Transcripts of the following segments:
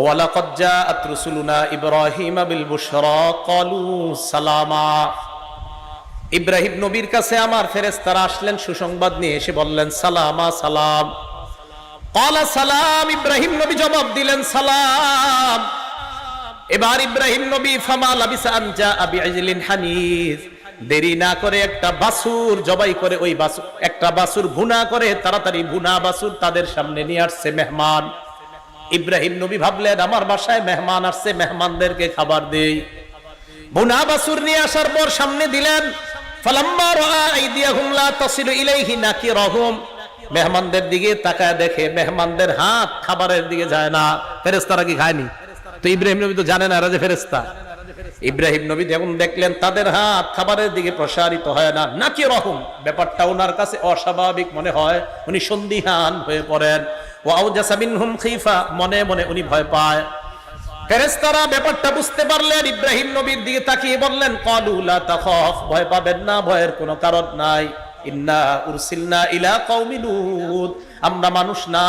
ওয়ালাকাদ জাআত রুসুলুনা ইব্রাহিম বিল বুশরা ক্বালু সালামা। ইব্রাহিম নবীর কাছে আমার ফেরেশতারা আসলেন সুসংবাদ নিয়ে, এসে বললেন সালামা, সালাম। ক্বালা সালাম, ইব্রাহিম নবী জবাব দিলেন সালাম। এবার ইব্রাহিম নবী ফামা লাবিসা আন জাআ বিইজলিন হানিজ, দেরি না করে একটা বাছুর জবাই করে, ওই বাছুর একটা বাছুর ভুনা করে তাড়াতাড়ি ভুনা বাছুর তাদের সামনে নিয়ে আসছে মেহমান। ইব্রাহিম নবী ভাবলেন আমার বাসায় মেহমান আসছে, মেহমানদেরকে খাবার দেই। ভুনা বাছুর নিয়ে আসার পর সামনে দিলেন। ফালাম্মা রাআ আইদিয়াহুম লা তাসিলু ইলাইহি নাকিরাহুম, মেহমানদের দিকে তাকায় দেখে মেহমানদের হাত খাবারের দিকে যায় না। ফেরেশতারা কি খায়নি? তো ইব্রাহিম নবী তো জানেন এরা যে ফেরেশতা। ইব্রাহিম নবী যখন দেখলেন তাদের হাত খাবারের দিকে প্রসারিত হয় না, নাকিরাহুম, ব্যাপারটা ওনার কাছে অস্বাভাবিক মনে হয়, উনি সন্দিহান হয়ে পড়েন। ওয়া আওজাসা মিনহুম খিফা, মনে মনে উনি ভয় পায়। ফেরেশতারা ব্যাপারটা বুঝতে পারলেন, ইব্রাহিম নবীর দিকে তাকিয়ে বললেন ক্বালু লা তাখাফ, ভয় পাবেন না, ভয়ের কোনো কারণ নাই। ইন্না উরসিলনা ইলা কওমি লূত, আমরা মানুষ না,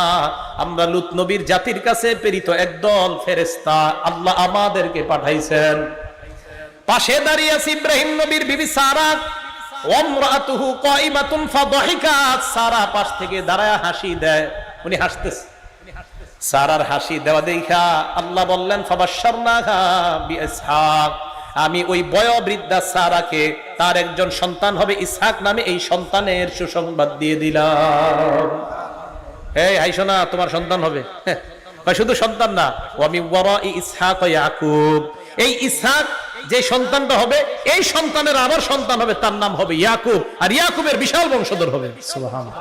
আমরা লূত নবীর জাতির কাছে প্রেরিত একদল ফেরেশতা, আল্লাহ আমাদেরকে পাঠাইছেন। পাশে দাঁড়িয়ে আছে ইব্রাহিম নবীর বিবি সারা, ওয়া ইমরাতুহু কাইমাতুন ফাদাহিকাত, সারা পাশ থেকে দাঁড়ায় হাসি দেয়, উনি হাসতেছে। সারার হাসি দেওয়া দেখা আল্লাহ বললেন ফাবাশশারনাহা বিইসহাক, আমি ওই বয়োবৃদ্ধা সারাকে তার একজন সন্তান হবে ইসহাক নামে, এই সন্তানের সুসংবাদ দিয়ে দিলাম। এই আইসো না, তোমার সন্তান হবে। শুধু সন্তান না, ওয়া মিন ওয়ারাই ইসহাক ওয়া ইয়াকুব, এই ইসহাক যে সন্তানটা হবে, এই সন্তানের আবার সন্তান হবে, তার নাম হবে ইয়াকুব, আর ইয়াকুবের বিশাল বংশধর হবে। সুবহানাল্লাহ।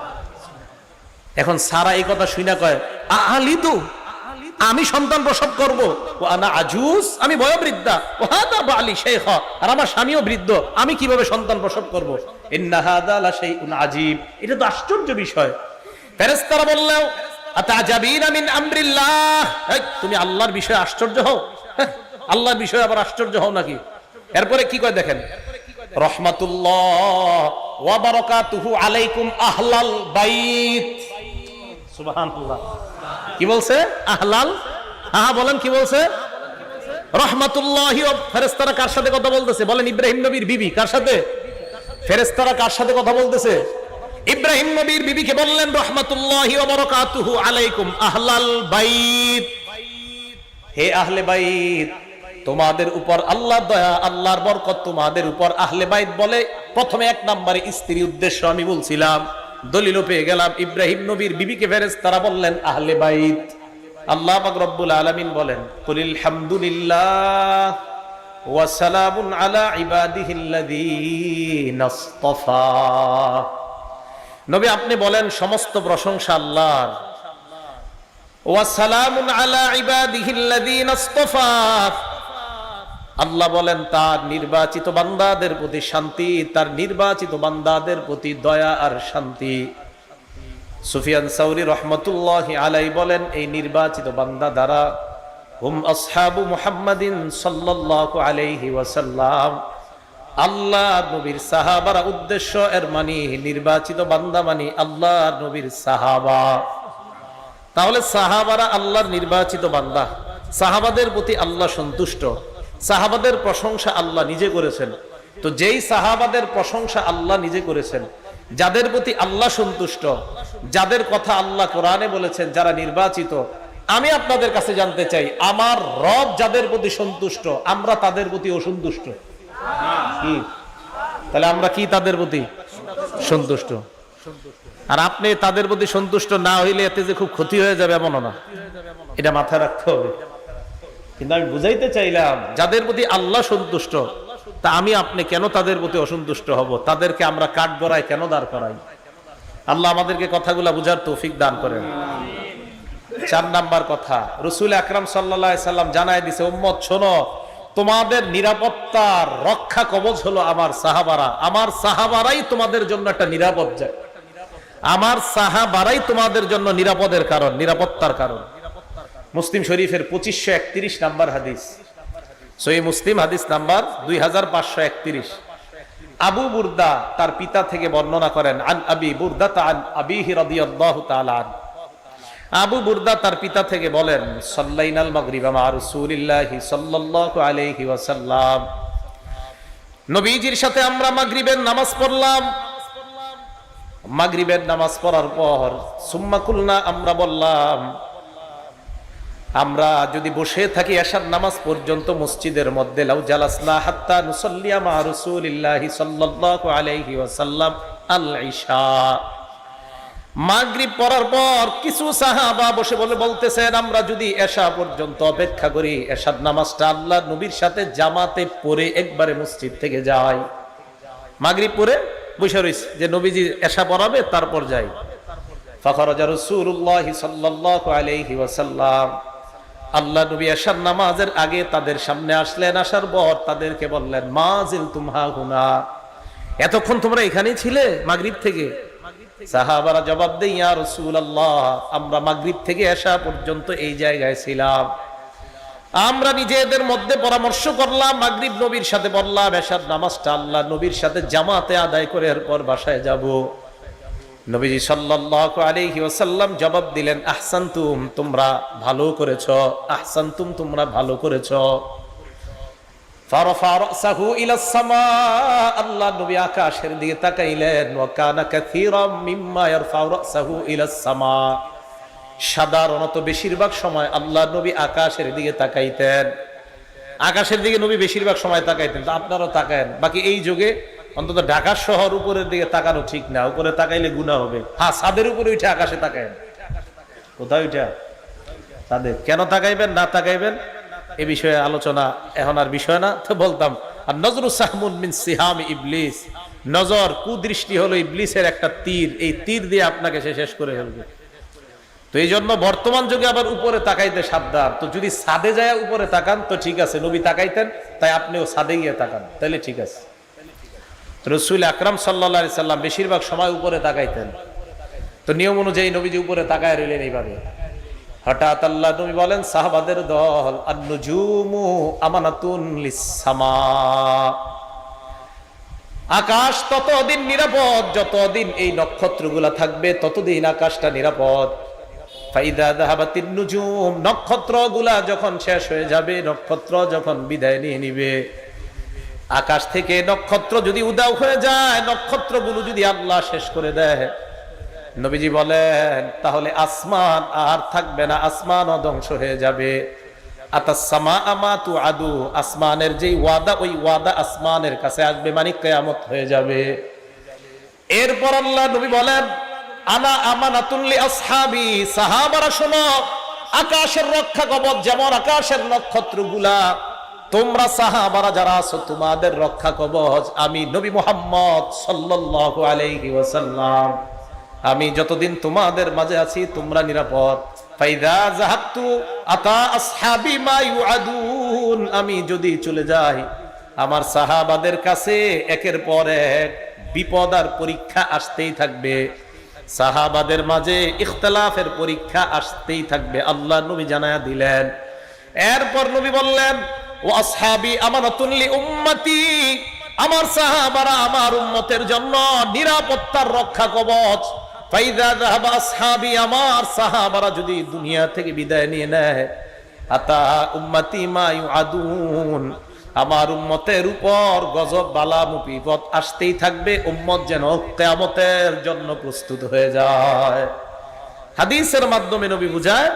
এখন সারা এই কথা শুনে কয় আলিদু, আমি সন্তান প্রসব করব, ও আনা আজুজ, আমি বয়োবৃদ্ধা, ও হাদা বালি শাইখা, আর আমার স্বামীও বৃদ্ধ, আমি কিভাবে সন্তান প্রসব করব? ইন্না হাদা লা শাইউন আজীব, এটা তো আশ্চর্য বিষয়। ফেরেশতারা বললেন আতাজাবিনা মিন আমরিল্লাহ, তুমি আল্লাহর বিষয়ে আশ্চর্য হও? আল্লাহর বিষয়ে আবার আশ্চর্য হও নাকি? এরপরে কি কয় দেখেন, রহমাতুল্লাহ ওয়া বারাকাতুহু আলাইকুম আহলাল বাইত। সুবহানাল্লাহ। কি বলছে? আহলাল, হ্যাঁ বলেন কি বলছে? রহমাতুল্লাহি। ফেরেশতারা কার সাথে কথা বলতেছে? বলেন ইব্রাহিম নবীর বিবি। কার সাথে? ফেরেশতারা কার সাথে কথা বলতেছে? ইব্রাহিম নবীর বিবিকে বললেন রহমাতুল্লাহি ওয়া বারাকাতুহু আলাইকুম আহলাল বাইত, হে আহলে বাইত, তোমাদের উপর আল্লাহর দয়া, আল্লাহর বরকত তোমাদের উপর। আহলে বাইত বলে প্রথমে এক নম্বরে স্ত্রী উদ্দেশ্য আমি বলছিলাম, দলিল পেয়ে গেলাম। ইব্রাহিম নবীর বিবিকে ফেরেশতারা বললেন আহলে বাইত। আল্লাহ পাক রব্বুল আলামিন বলেন কুলিল হামদুলিল্লাহ ওয়া সালামুন আলা ইবাদিহিল্লাযীনা ইসতাফা। নবী আপনি বলেন সমস্ত প্রশংসা আল্লাহর। ওয়া সালামুন আলা ইবাদিহিল্লাযীনা ইসতাফা, আল্লাহ বলেন তার নির্বাচিত বান্দাদের প্রতি শান্তি, তার নির্বাচিত বান্দাদের প্রতি দয়া আর শান্তি। সুফিয়ান সাউরি রহমতুল্লাহি আলাইহি বলেন এই নির্বাচিত বান্দা দ্বারা হুম আসহাবু মুহাম্মাদিন সাল্লাল্লাহু আলাইহি ওয়াসাল্লাম, আল্লাহ নবীর সাহাবারা উদ্দেশ্য, এর মানে নির্বাচিত বান্দা মানে আল্লাহ নবীর সাহাবা। তাহলে সাহাবারা আল্লাহর নির্বাচিত বান্দা, সাহাবাদের প্রতি আল্লাহ সন্তুষ্ট, সাহাবাদের প্রশংসা আল্লাহ নিজে করেছেন। তো যেই সাহাবাদের প্রশংসা আল্লাহ নিজে করেছেন, যাদের প্রতি আল্লাহ সন্তুষ্ট, যাদের কথা আল্লাহ কোরআনে বলেছেন, যারা নির্বাচিত, আমি আপনাদের কাছে জানতে চাই আমার রব যাদের প্রতি সন্তুষ্ট, আমরা তাদের প্রতি অসন্তুষ্ট কি? তাহলে আমরা কি তাদের প্রতি সন্তুষ্ট? আর আপনি তাদের প্রতি সন্তুষ্ট না হইলে এতে যে খুব ক্ষতি হয়ে যাবে এমনও না, এটা মাথায় রাখতে হবে। কিন্তু আমি বুঝাইতে চাইলাম যাদের প্রতি আল্লাহ সন্তুষ্ট, তা আমি আপনি কেন তাদের প্রতি অসন্তুষ্ট হব? তাদেরকে আমরা কাঠ গড়ায় কেন দাঁড় করাই? আল্লাহ আমাদেরকে কথাগুলা বুঝার তৌফিক দান করেন। 4 নাম্বার কথা, রাসূল আকরাম সাল্লাল্লাহু আলাইহি সাল্লাম জানায় দিয়েছে উম্মত শোনো, তোমাদের নিরাপত্তার রক্ষা কবচ হলো আমার সাহাবারা। আমার সাহাবারাই তোমাদের জন্য একটা নিরাপদ জায়গা, আমার সাহাবারাই তোমাদের জন্য নিরাপদের কারণ, নিরাপত্তার কারণ। মুসলিম শরীফের 2531 নাম্বার হাদিস, সহিহ মুসলিম হাদিস নাম্বার 2531। আবু বুরদা তার পিতা থেকে বর্ণনা করেন, আন আবি বুরদা আন আবিহি রাদিয়াল্লাহু তাআলা আনহু আবু বুরদা তার পিতা থেকে বলেন, সাল্লাইনাল মাগরিবা মা রাসূলিল্লাহি সাল্লাল্লাহু আলাইহি ওয়াসাল্লাম, নবীজির সাথে আমরা মাগরিবের নামাজ পড়লাম। মাগরিবের নামাজ পড়ার পর সুম্মা কুলনা, আমরা বললাম, আমরা যদি বসে থাকি এশার নামাজ পর্যন্ত মসজিদের মধ্যে, লাউ জালাসনা হাত্তা নুসাল্লিয়া মা রাসূলিল্লাহি সাল্লাল্লাহু আলাইহি ওয়াসাল্লাম আল ইশা। মাগরিব পড়ার পর কিছু সাহাবা বসে বলতেছেন, আমরা যদি এশা পর্যন্ত অপেক্ষা করি, এশার নামাজটা আল্লাহর নবীর সাথে জামাতে পড়ে একবারে মসজিদ থেকে যাই। মাগরিব পড়ে বসে রইছে যে নবীজি এশা পড়াবে, তারপর যাই। ফাখরাজা রাসূলুল্লাহ সাল্লাল্লাহু আলাইহি ওয়াসাল্লাম, আল্লাহ নবী এশার নামাজের আগে তাদের সামনে আসলেন। আসার পর তাদেরকে বললেন, মা জিলতুম হাহুনা, এতক্ষণ তোমরা এখানেই ছিলে মাগরিব থেকে? সাহাবারা জবাব দেয়, ইয়া রাসূলুল্লাহ, আমরা মাগরিব থেকে এশা পর্যন্ত এই জায়গায় ছিলাম। আমরা নিজেদের মধ্যে পরামর্শ করলাম, মাগরিব নবীর সাথে পড়লাম, এশার নামাজটা আল্লাহ নবীর সাথে জামাতে আদায় করে এরপর বাসায় যাব। নবীজি সাল্লাল্লাহু আলাইহি ওয়াসাল্লাম জবাব দিলেন, আহসানতুম, তোমরা ভালো করেছো, আহসানতুম, তোমরা ভালো করেছো। ফারাফা রাসাহু ইলা সামা, আল্লাহ নবী আকাশের দিকে তাকাইলেন। ওয়া কানা কাসীরাম মিম্মা ইয়ারফাউ রাসাহু ইলা সামা, সাধারণত বেশিরভাগ সময় আল্লাহ নবী আকাশের দিকে তাকাইতেন। আকাশের দিকে নবী বেশিরভাগ সময় তাকাইতেন, তো আপনারাও তাকায়েন। বাকি এই যুগে অন্তত ঢাকা শহর উপরের দিকে তাকানো ঠিক না, উপরে তাকাইলে গুনাহ হবে। হ্যাঁ, ছাদের উপরে উঠে আকাশে তাকায়েন। কোথায় উঠা? ছাদে। কেন তাকাইবেন না তাকাইবেন এ বিষয়ে আলোচনা এখন আর বিষয় না, তো বলতাম, আর নজরু সাহমুন মিন সিহাম ইবলিস, নজর কুদৃষ্টি হলো ইবলিসের একটা তীর, এই তীর দিয়ে আপনাকে সে শেষ করে ফেলবে। তো এই জন্য বর্তমান যুগে আবার উপরে তাকাইতে সাবধান। তো যদি ছাদে যায় উপরে তাকান তো ঠিক আছে, নবী তাকাইতেন, তাই আপনিও ছাদে গিয়ে তাকান, তাহলে ঠিক আছে। রাসূল আকরাম সাল্লাল্লাহু আলাইহি সাল্লাম বেশিরভাগ সময় উপরে তাকাইতেন। তো নিয়ম অনুযায়ী নবীজি উপরে তাকায় রইলেন এইভাবে। হঠাৎ আল্লাহ নবী বলেন, সাহাবাদের দল, আন-নুজুমু আমানাতুন লিস-সামা, আকাশ ততদিন নিরাপদ যতদিন এই নক্ষত্রগুলা থাকবে, ততদিন আকাশটা নিরাপদ। ফাইদা যাহাবাতিন নুজুম, নক্ষত্রগুলা যখন শেষ হয়ে যাবে, নক্ষত্র যখন বিদায় নিয়ে নিবে, আকাশ থেকে নক্ষত্র যদি উদাও হয়ে যায়, নক্ষত্রগুলো যদি আল্লাহ শেষ করে দেয়, নবীজি বলেন, তাহলে আসমান আর থাকবে না, আসমান ধ্বংস হয়ে যাবে। আতাস-সামা আমা তুআদু, আসমানের যেই ওয়াদা, ওই ওয়াদা আসমানের কাছে আসবে, মানে কিয়ামত হয়ে যাবে। এরপর আল্লাহ নবী বলেন, আনা আমানাতুল লি আসহাবি, সাহাবারা শোনো, আকাশের রক্ষা কবচ যেমন আকাশের নক্ষত্রগুলা, তোমরা সাহাবারা যারা আছো তোমাদের রক্ষা কবচ আমি নবী মুহাম্মদ সাল্লাল্লাহু আলাইহি ওয়াসাল্লাম। আমি যতদিন তোমাদের মাঝে আছি তোমরা নিরাপদ। ফাইদা যাহাবতু আতা আসহাবি মা ইউআদুন, আমি যদি চলে যাই আমার সাহাবাদের কাছে একের পর এক বিপদ আর পরীক্ষা আসতেই থাকবে, সাহাবাদের মাঝে ইখতিলাফের পরীক্ষা আসতেই থাকবে, আল্লাহ নবী জানায়া দিলেন। এরপর নবী বললেন, ও আসহাবি আমানাতুন লি উম্মতি, আমার সাহাবারা আমার উম্মতের জন্য নিরাপত্তার রক্ষা কবচ। ফাইদা যাহাবা আসহাবি, আমার সাহাবারা যদি দুনিয়া থেকে বিদায় নিয়ে নেয়, আতা উম্মতি মা ইউআদুন, আমার উম্মতের উপর গজব বালা মুসিবত আসতেই থাকবে, উম্মত যেন কিয়ামতের জন্য প্রস্তুত হয়ে যায়। হাদিসের মাধ্যমে নবী বুঝায়,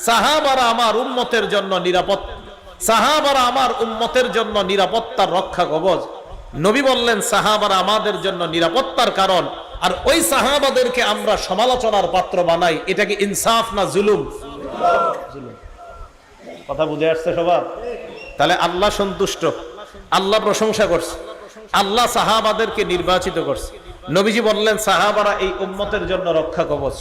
সাহাবারা আমার উম্মতের জন্য নিরাপদ, সাহাবারা আমার উম্মতের জন্য নিরাপত্তার রক্ষা কবচ। নবী বললেন, সাহাবারা আমাদের জন্য নিরাপত্তার কারণ, আর ওই সাহাবাদেরকে আমরা সমালোচনার পাত্র বানাই, এটা কি ইনসাফ না জুলুম? কথা বুঝে আসছে সবার? তাহলে আল্লাহ সন্তুষ্ট, আল্লাহ প্রশংসা করছে, আল্লাহ সাহাবাদেরকে নির্বাচিত করছে। নবীজি বললেন, সাহাবারা এই উম্মতের জন্য রক্ষা কবচ।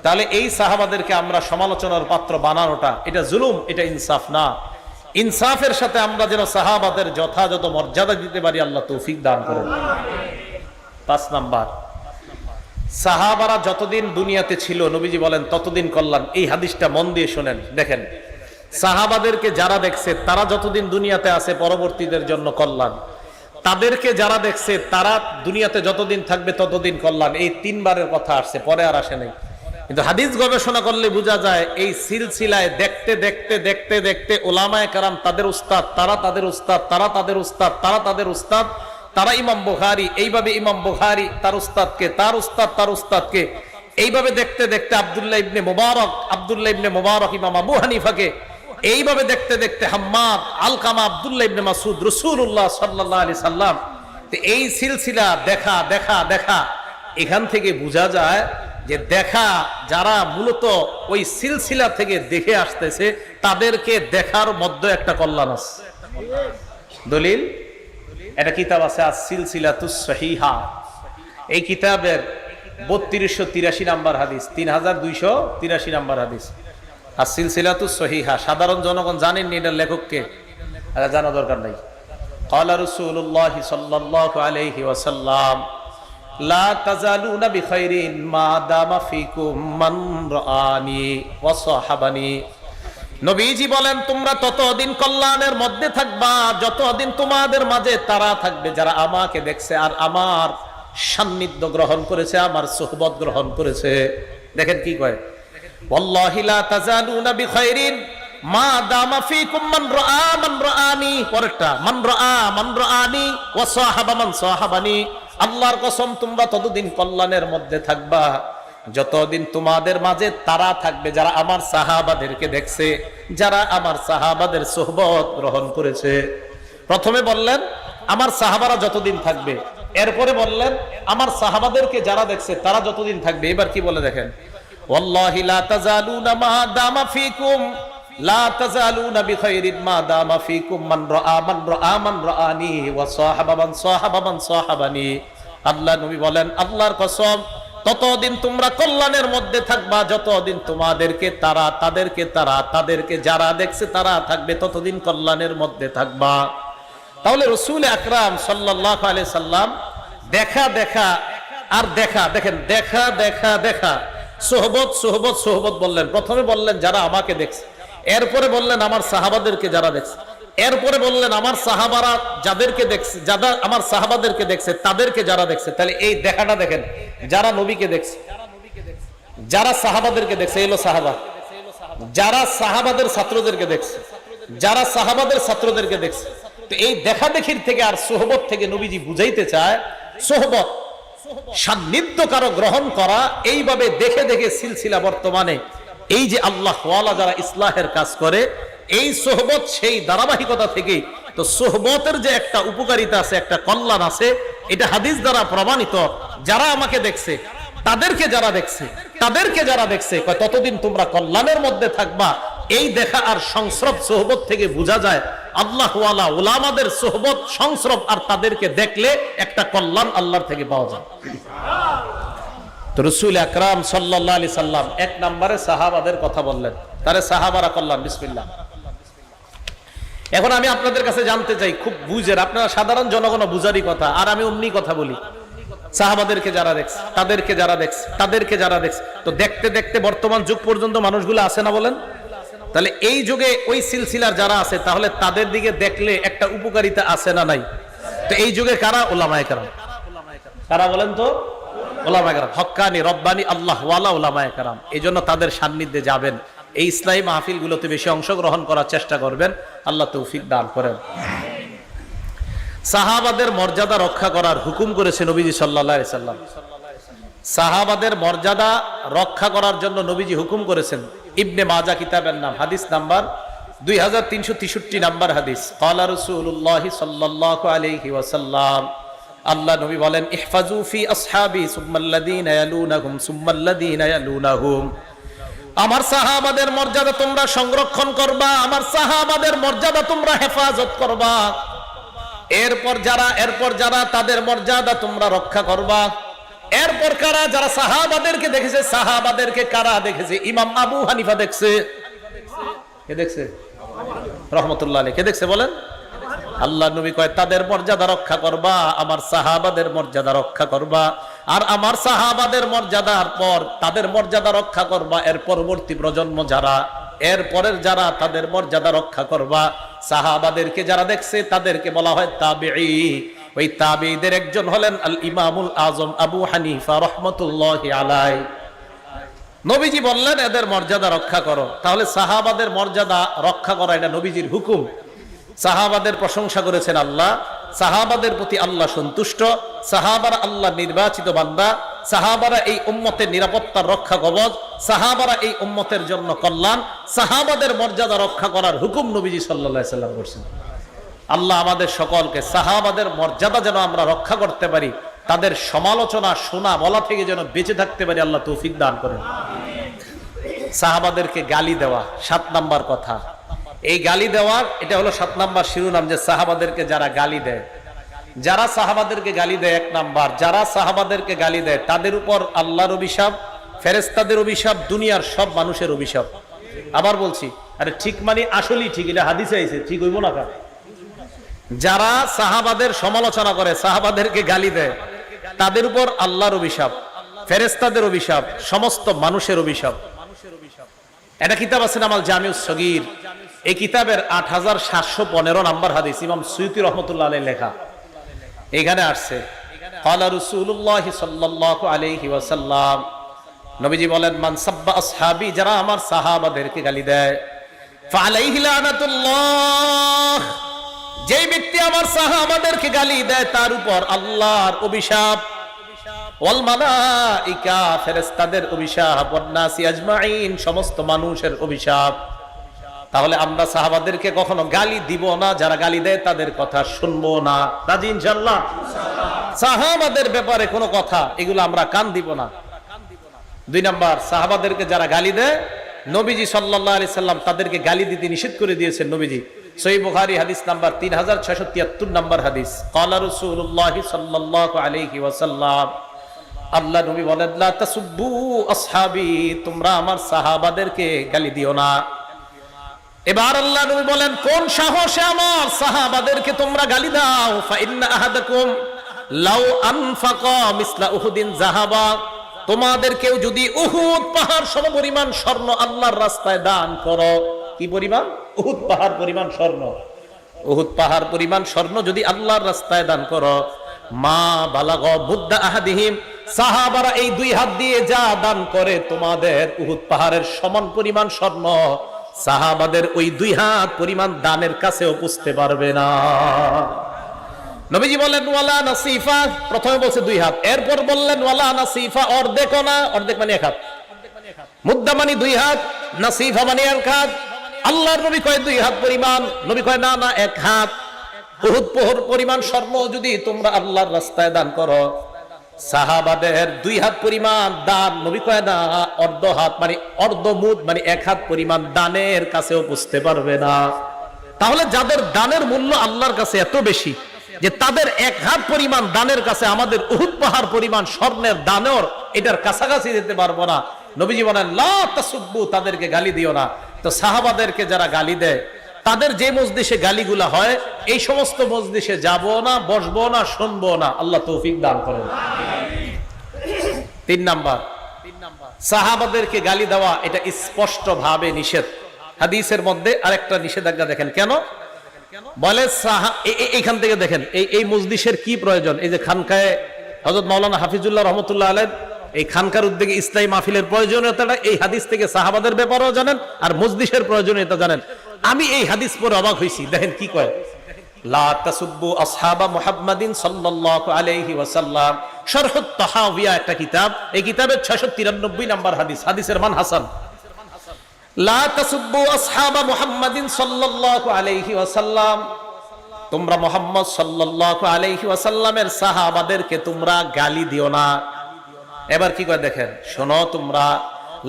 তাহলে এই সাহাবাদেরকে আমরা সমালোচনার পাত্র বানানোটা এটা জুলুম, এটা ইনসাফ না। ইনসাফের সাথে আমরা যেন সাহাবাদের যথাযথ মর্যাদা দিতে পারি, আল্লাহ তৌফিক দান করেন। 5 নাম্বার, সাহাবারা যতদিন দুনিয়াতে ছিল নবীজি বলেন ততদিন কল্যাণ। এই হাদিসটা মন দিয়ে শোনেন, দেখেন, সাহাবাদেরকে যারা দেখছে তারা যতদিন দুনিয়াতে আছে পরবর্তীদের জন্য কল্যাণ, তাদেরকে যারা দেখছে তারা দুনিয়াতে যতদিন থাকবে ততদিন কল্যাণ। এই 3 বারের কথা আসছে, পরে আর আসে নাই। কিন্তু হাদিস গবেষণা করলে বোঝা যায় এই সিলসিলায় দেখতে দেখতে দেখতে দেখতে ওলামায়ে কেরাম তাদের উস্তাদ, তারা তাদের উস্তাদ, তারা তাদের উস্তাদ, তারা তাদের উস্তাদ, তারা ইমাম বুখারী, এইভাবে ইমাম বুখারী তার উস্তাদকে, তার উস্তাদ তার উস্তাদকে, এইভাবে দেখতে দেখতে আব্দুল্লাহ ইবনে মুবারক ইমাম আবু হানিফাকে, এইভাবে দেখতে দেখতে হাম্মাদ, আলকামা, আব্দুল্লাহ ইবনে মাসউদ, রাসূলুল্লাহ সাল্লাল্লাহু আলাইহি সাল্লাম। তো এই সিলসিলা দেখা দেখা দেখা, এখান থেকে বোঝা যায় যে দেখা যারা মূলত ওই সিলসিলা থেকে দেখে আসতেছে তাদেরকে দেখার মধ্যে একটা কল্যাণ আছে। দলিল একটা কিতাব আছে আস-সিলসিলাতুস সহিহা, এই কিতাবের 3283 নাম্বার হাদিস, 3283 নাম্বার হাদিস, আস-সিলসিলাতুস সহিহা। সাধারণ জনগণ জানেননি এটার লেখককে, জানা দরকার নাই। ক্বালা রাসূলুল্লাহ সাল্লাল্লাহু আলাইহি ওয়াসাল্লাম লা তাজালুনা বিখাইরিন মা দামা ফিকুম মান রাআনি ওয়া সাহাবানি। নবীজি বলেন, তোমরা ততদিন কল্যাণের মধ্যে থাকবা যতদিন তোমাদের মাঝে তারা থাকবে যারা আমাকে দেখছে আর আমার সান্নিধ্য গ্রহণ করেছে, আমার সুহবত গ্রহণ করেছে। দেখেন কি কয়, ওয়াল্লাহি লা তাজালুনা বিখাইরিন মা দামা ফিকুম মান রাআনি, পরেরটা মান রাআনি ওয়া সাহাবা মান সাহাবানি। আল্লাহর কসম, তোমরা ততদিন কল্যাণের মধ্যে থাকবা যতদিন তোমাদের মাঝে তারা থাকবে যারা আমার সাহাবাদেরকে দেখছে, যারা আমার সাহাবাদের সুহবত গ্রহণ করেছে। প্রথমে বললেন আমার সাহাবারা যতদিন থাকবে, এরপরে বললেন আমার সাহাবাদেরকে যারা দেখছে তারা যতদিন থাকবে। এবার কি বলে দেখেন, ওয়াল্লাহি লা তাজালুনা মা দামা ফিকুম লা তাজালুনা বিখাইরিন মা দামা ফিকুম মান রাআনি ওয়া সাহাবা মান সাহাবানি। আল্লাহ নবী বলেন, আল্লাহর কসম, ততদিন তোমরা কল্যাণের মধ্যে থাকবা যতদিন তোমাদেরকে তারা, তাদেরকে তারা, তাদেরকে যারা দেখছে তারা থাকবে, ততদিন কল্যাণের মধ্যে থাকবা। তাহলে রাসূল আকরাম সাল্লাল্লাহু আলাইহি সাল্লাম দেখা দেখা আর দেখা, দেখেন দেখা দেখা দেখা, সুহবত সুহবত সুহবত বললেন। প্রথমে বললেন যারা আমাকে দেখছে, এরপরে বললেন আমার সাহাবাদেরকে যারা দেখছে, এরপরে বললেন আমার সাহাবারা যাদেরকে দেখছে, যারা আমার সাহাবাদেরকে দেখছে তাদেরকে যারা দেখছে। তাহলে এই দেখাটা দেখেন, যারা নবীকে দেখছে, যারা সাহাবাদেরকে দেখছে, এলো সাহাবা, যারা সাহাবাদের ছাত্রদেরকে দেখছে, যারা সাহাবাদের ছাত্রদেরকে দেখছে। তো এই দেখা দেখির থেকে আর সোহবত থেকে নবীজি বুঝাইতে চায়, সোহবত সান্নিধ্য কারো গ্রহণ করা, এইভাবে দেখে দেখে সিলসিলা বর্তমানে এই যে আল্লাহ ওয়ালা যারা ইসলাহের কাজ করে, এই সোহবত সেই ধারাবাহিকতা থেকে। তো সোহবতের যে একটা উপকারিতা আছে, একটা কল্যাণ আছে, এটা হাদিস দ্বারা প্রমাণিত। যারা আমাকে দেখছে, তাদেরকে যারা দেখছে, তাদেরকে যারা দেখছে, ততদিন তোমরা কল্যাণের মধ্যে থাকবা। এই দেখা আর সংস্রব সোহবত থেকে বোঝা যায় আল্লাহ ওয়ালা উলামাদের সোহবত সংস্রব, আর তাদেরকে দেখলে একটা কল্যাণ আল্লাহর থেকে পাওয়া যায়। তো রাসূল আকরাম সাল্লাল্লাহু আলাইহি সাল্লাম এক নম্বরে সাহাবাদের কথা বললেন, তারে সাহাবারা কল্যাণ। বিসমিল্লাহ। এখন আমি আপনাদের কাছে জানতে চাই, খুব বুঝেন, আপনারা সাধারণ জনগণ বুঝারই কথা, আর আমি অমনি কথা বলি। সাহাবাদেরকে যারা দেখছে, তাদেরকে যারা দেখছে, তাদেরকে যারা দেখছে, তো দেখতে দেখতে বর্তমান যুগ পর্যন্ত মানুষগুলো আছে না বলেন? তাহলে এই যুগে ওই সিলসিলার যারা আছে, তাহলে তাদের দিকে দেখলে একটা উপকারিতা আছে না নাই? তো এই যুগে কারা? উলামায়ে কেরাম। কারা বলেন তো? উলামায়ে কেরাম, হক্কানি রব্বানি আল্লাহ ওয়ালা উলামায়ে কেরাম। এই জন্য তাদের সান্নিধ্যে যাবেন, এই ইসলামী মাহফিলগুলোতে বেশি অংশগ্রহণ করার চেষ্টা করবেন। আল্লাহ তৌফিক দান করেন। সাহাবাদের মর্যাদা রক্ষা করার হুকুম করেছে নবীজি সাল্লাল্লাহু আলাইহি সাল্লাম। সাহাবাদের মর্যাদা রক্ষা করার জন্য নবীজি হুকুম করেছেন। ইবনে মাজাহ কিতাবের নাম, হাদিস নাম্বার 2363 নাম্বার হাদিস। ক্বালা রাসূলুল্লাহ সাল্লাল্লাহু আলাইহি ওয়াসাল্লাম, আল্লাহ নবী বলেন, ইহফাজু ফি আসহাবি সুম্মাল্লাযীনা ইয়ালুনাহুম সুম্মাল্লাযীনা ইয়ালুনাহুম। আমার সাহাবাদের মর্যাদা তোমরা সংরক্ষণ করবা, আমার সাহাবাদের মর্যাদা তোমরা হেফাজত করবা। এরপর যারা তাদের মর্যাদা তোমরা রক্ষা করবা। এরপর কারা? যারা সাহাবাদেরকে দেখেছে। সাহাবাদেরকে কারা দেখেছে? ইমাম আবু হানিফা দেখছে। কে দেখছে? রহমতুল্লাহ আলাইহি। কে দেখছে বলেন? আল্লাহ নবী কয় তাদের মর্যাদা রক্ষা করবা, আমার সাহাবাদের মর্যাদা রক্ষা করবা। আর আমার সাহাবাদের মর্যাদার পর তাদের মর্যাদা রক্ষা করবা। এর পরবর্তী প্রজন্ম যারা, এর পরের যারা, তাদের মর্যাদা রক্ষা করবা। সাহাবাদেরকে যারা দেখছে তাদেরকে বলা হয় তাবিঈ। ওই তাবিঈদের একজন হলেন আল ইমামুল আজম আবু হানিফা রাহমাতুল্লাহি আলাইহি। নবীজি বললেন এদের মর্যাদা রক্ষা করো। তাহলে সাহাবাদের মর্যাদা রক্ষা করা এটা নবীজির হুকুম। সাহাবাদের প্রশংসা করেছেন আল্লাহ, সাহাবাদের প্রতি আল্লাহ সন্তুষ্ট, সাহাবারা আল্লাহ নির্বাচিত বান্দা, সাহাবারা এই উম্মতের নিরাপত্তার রক্ষা কবচ, সাহাবারা এই উম্মতের জন্য কল্যাণ। সাহাবাদের মর্যাদা রক্ষা করার হুকুম নবীজি সাল্লাল্লাহু আলাইহি সাল্লাম করছেন। আল্লাহ আমাদের সকলকে সাহাবাদের মর্যাদা যেন আমরা রক্ষা করতে পারি, তাদের সমালোচনা শোনা বলা থেকে যেন বেঁচে থাকতে পারি, আল্লাহ তৌফিক দান করেন। সাহাবাদেরকে গালি দেওয়া 7 নাম্বার কথা। এই গালি দেওয়া এটা হলো 7 নাম্বার শিরোনাম, যে সাহাবাদেরকে যারা গালি দেয়, যারা সাহাবাদেরকে গালি দেয় 1 নাম্বার, যারা সাহাবাদেরকে গালি দেয় তাদের উপর আল্লাহর অভিশাপ, ফেরেশতাদের অভিশাপ, দুনিয়ার সব মানুষের অভিশাপ। আবার বলছি, আরে ঠিক মানে আসলেই ঠিক, এটা হাদিসে আইছে, ঠিক হইব না কেন? যারা সাহাবাদের সমালোচনা করে, সাহাবাদেরকে গালি দেয়, তাদের উপর আল্লাহর অভিশাপ, ফেরেশতাদের অভিশাপ, সমস্ত মানুষের অভিশাপ। এটা কিতাব আছে নামাল জামিউস সগীর, এই কিতাবের 8715 নাম্বার হাদিস, ইমাম সুয়ুতী রহমাতুল্লাহ আলাইহি লেখা। এখানে আসছে ক্বালা রাসূলুল্লাহ সাল্লাল্লাহু আলাইহি ওয়াসাল্লাম, নবীজি বলেন, মান সাব্বা আসহাবি, যারা আমার সাহাবাদেরকে গালি দেয়, ফালাইহি লানাতুল্লাহ, যে ব্যক্তি আমার সাহাবাদেরকে গালি দেয় তার উপর আল্লাহর অভিশাপ, ওয়াল মালাইকা, ফেরেশতাদের অভিশাপ, ওয়ান নাসি আজমাইন, সমস্ত মানুষের অভিশাপ। তাহলে আমরা সাহাবাদেরকে কখনো গালি দিব না, যারা গালি দেয় তাদের কথা শুনবো না, রাজি ইনশাআল্লাহ? সাহাবাদের ব্যাপারে কোনো কথা এগুলো আমরা কান দিব না। 2 নাম্বার, সাহাবাদেরকে যারা গালি দেয়, নবীজি সাল্লাল্লাহু আলাইহি সাল্লাম তাদেরকে গালি দিতে নিষেধ করে দিয়েছেন। নবীজি সহিহ বুখারী হাদিস নাম্বার 3673 নাম্বার হাদিস, ক্বালা রাসূলুল্লাহ সাল্লাল্লাহু আলাইহি ওয়াসাল্লাম, আল্লাহ নবী বলেন, লা তাসুব্বু আসহাবি, তোমরা আমার সাহাবাদেরকে গালি দিও না। এবার আল্লাহ নবী বলেন, কোন সাহসে আমার সাহাবাদেরকে তোমরা গালি দাও? ফা ইন্না আহাদাকুম লাউ আনফাকা মিসলা উহুদিন যাহাবা, তোমাদের কেউ যদি উহুদ পাহাড় সমপরিমাণ স্বর্ণ আল্লাহর রাস্তায় দান করো, কি পরিমাণ? উহুদ পাহাড় পরিমাণ স্বর্ণ। উহুদ পাহাড় পরিমাণ স্বর্ণ যদি আল্লাহর রাস্তায় দান করো, মা বালাগ মুদ্দা আহাদিহিম, সাহাবারা এই 2 হাত দিয়ে যা দান করে, তোমাদের উহুদ পাহাড়ের সমান পরিমাণ স্বর্ণ সাহাবাদের ওই 2 হাত পরিমাণ দানের কাছেও পৌঁছতে পারবে না। নবীজি বলেন, ওয়ালা নাসিফা, প্রথমে বলছে 2 হাত, এরপর বললেন ওয়ালা নাসিফা, অর্ধেক না, অর্ধেক মানে 1 হাত, মুদ্দা মানে 2 হাত, নাসিফা মানে 1 হাত। আল্লাহর নবী কয় 2 হাত পরিমাণ, নবী কয় না না 1 হাত। উহুদ পাহাড় পরিমাণ স্বর্ণ যদি তোমরা আল্লাহর রাস্তায় দান করো, সাহাবাদের 2 হাত পরিমাণ দান, নবী কয় না অর্ধ হাত, মানে অর্ধ মুদ মানে 1 হাত পরিমাণ দানের কাছেও বুঝতে পারবে না। তাহলে যাদের দানের মূল্য আল্লাহর কাছে এত বেশি যে তাদের 1 হাত পরিমাণ দানের কাছে আমাদের উহুদ পাহাড় পরিমাণ স্বর্ণের দানের এটার কাছাকাছি যেতে পারবো না। নবীজি বলেন, লা তাসুব্বু, তাদেরকে গালি দিও না। তো সাহাবাদেরকে যারা গালি দেয়, তাদের যে মজলিসে গালিগুলা হয়, এই সমস্ত মজলিসে যাব না, বসবো না, শুনবো না, আল্লাহ তৌফিক দান করেন। 3 নাম্বার, সাহাবাদেরকে গালি দেওয়া এটা স্পষ্ট ভাবে নিষেধ। হাদিসের মধ্যে আরেকটা নিষেধাজ্ঞা দেখেন, কেন বলে? এইখান থেকে দেখেন এই মজলিসের কি প্রয়োজন। এই যে খানকায় হযরত মাওলানা হাফিজুল্লাহ রহমতুল্লাহ আলাইহি এই খানকার উদ্যোগে ইসলামী মাহফিলের প্রয়োজনীয়তাটা এই হাদিস থেকে সাহাবাদের ব্যাপারেও জানেন, আর মজলিসের প্রয়োজনীয়তা জানেন। আমি এই হাদিস পড়ে অবাক হইছি, দেখেন কি কয়, লা তাসুব্বু আসহাবা মুহাম্মাদিন সাল্লাল্লাহু আলাইহি ওয়াসাল্লাম, শারহুত তাহাওয়িয়া একটা কিতাব, এই কিতাবের 693 নাম্বার হাদিস, হাদিসের মান হাসান। লা তাসুব্বু আসহাবা মুহাম্মাদিন সাল্লাল্লাহু আলাইহি ওয়াসাল্লাম, তোমরা মুহাম্মদ সাল্লাল্লাহু আলাইহি ওয়াসাল্লামের সাহাবাদেরকে তোমরা গালি দিও না। এবার কি কয় দেখেন, শোনো তোমরা,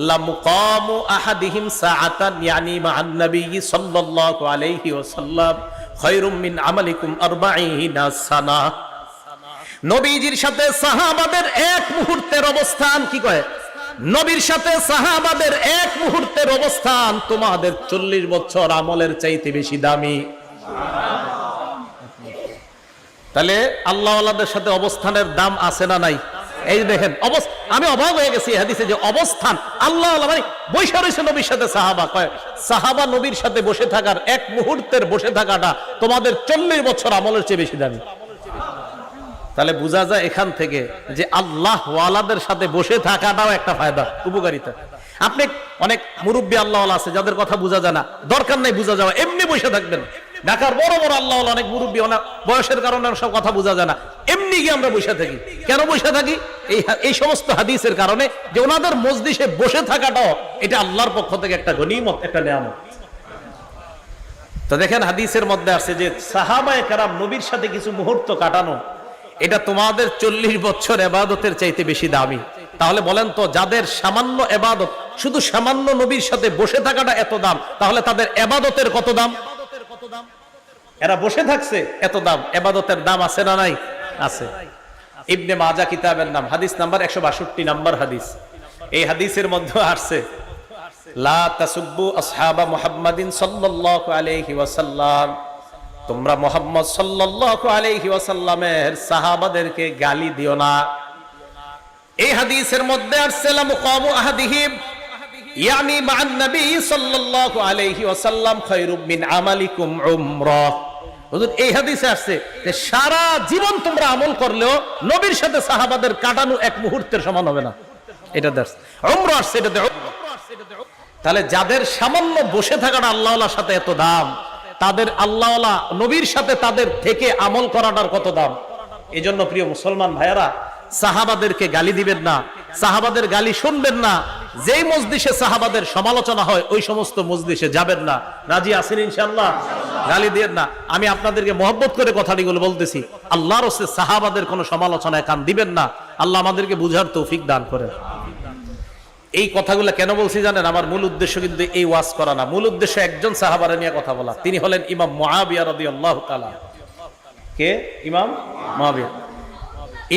লা মুকামু আহাদিহিম সাআতান ইয়ানি মা'আন নবী সাল্লাল্লাহু আলাইহি ওয়াসাল্লাম খায়রুম মিন আমালিকুম 40 সানা, নবীজির সাথে সাহাবাদের 1 মুহূর্তের অবস্থান, কি কয়, নবীর সাথে সাহাবাদের 1 মুহূর্তের অবস্থান তোমাদের 40 বছর আমলের চাইতে বেশি দামি। তাহলে আল্লাহওয়ালাদের সাথে অবস্থানের দাম আছে না নাই? এই দেখেন, আমি অবাক হয়ে গেছি হাদিসে যে অবস্থান, আল্লাহ মানে বসে রয়েছে নবীর সাথে সাহাবা, কয় সাহাবা নবীর সাথে বসে থাকার 1 মুহূর্তের বসে থাকাটা তোমাদের 40 বছর আমলের চেয়ে বেশি দামি। তাহলে বোঝা যায় এখান থেকে যে আল্লাহ ওয়ালাদের সাথে বসে থাকাটাও একটা ফায়দা, উপকারিতা। আপনি অনেক মুরব্বী আল্লাহওয়ালা আছে যাদের কথা বোঝা যায় না, দরকার নাই বোঝা যাওয়া, এমনি বসে থাকবেন। ঢাকার বড় বড় আল্লাহওয়ালা অনেক মুরব্বী, অনেক বয়সের কারণে সব কথা বোঝা যায় না, এমনি গিয়ে আমরা বসে থাকি। কেন বসে থাকি? এই সমস্ত হাদিসের কারণে, যে ওনাদের মজলিসে বসে থাকাটাও এটা আল্লাহর পক্ষ থেকে একটা গনিমত, একটা নিয়ামত। তো দেখেন হাদিসের মধ্যে আছে যে সাহাবায়ে কেরাম নবীর সাথে কিছু মুহূর্ত কাটানো, এটা তোমাদের 40 বছর ইবাদতের চাইতে বেশি দামি। তাহলে বলেন তো, যাদের সামান্য ইবাদত, শুধু সামান্য নবীর সাথে বসে থাকাটা এত দাম, তাহলে তাদের ইবাদতের কত দাম? এরা বসে থাকছে, এত দাম। ইবাদতের দাম আছে না নাই? আছে। ইবনে মাজাহ কিতাবের নাম, হাদিস নাম্বার 162 নাম্বার হাদিস। এই হাদিসের মধ্যে আসছে, লা তাসুব্বু আসহাবা মুহাম্মাদিন সাল্লাল্লাহু আলাইহি ওয়াসাল্লাম, তোমরা মুহাম্মদ সাল্লাল্লাহু আলাইহি ওয়াসাল্লামের সাহাবাদেরকে গালি দিও না। এই হাদিসের মধ্যে আসছে লা মুকামু আহাদিহিম ইয়ানি মা'আন নবী সাল্লাল্লাহু আলাইহি ওয়াসাল্লাম খায়রুম মিন আমালিকুম উমরা। হুজুর এই হাদিসে আসছে যে সারা জীবন তোমরা আমল করলেও নবীর সাথে সাহাবাদের কাটানো এক মুহূর্তের সমান হবে না। এটা দর্শ উমরা আসছে, এটা তাহলে যাদের সামান্য বসে থাকাটা আল্লাহওয়ালার সাথে এত দাম, তাদের আল্লাহওয়ালা নবীর সাথে তাদের থেকে আমল করাটার কত দাম। এই জন্য প্রিয় মুসলমান ভাইয়ারা, সাহাবাদেরকে গালি দিবেন না, সাহাবাদের গালি শুনবেন না। যেই মজলিসে সাহাবাদের সমালোচনা হয় ওই সমস্ত মজলিসে যাবেন না। রাজি আছেন ইনশাআল্লাহ? গালি দিবেন না। আমি আপনাদেরকে মহব্বত করে কথাটিগুলো বলতেছি, আল্লাহর রাসূল সাহাবাদের কোনো সমালোচনায় কান দিবেন না। আল্লাহ আমাদেরকে বুঝার তৌফিক দান করেন। এই কথাগুলো কেন বলছি জানেন? আমার মূল উদ্দেশ্য কিন্তু এই ওয়াজ করা না, মূল উদ্দেশ্য একজন সাহাবারে নিয়ে কথা বলা। তিনি হলেন ইমাম মুআবিয়া রাদিয়াল্লাহু তাআলা। কে? ইমাম মুআবিয়া।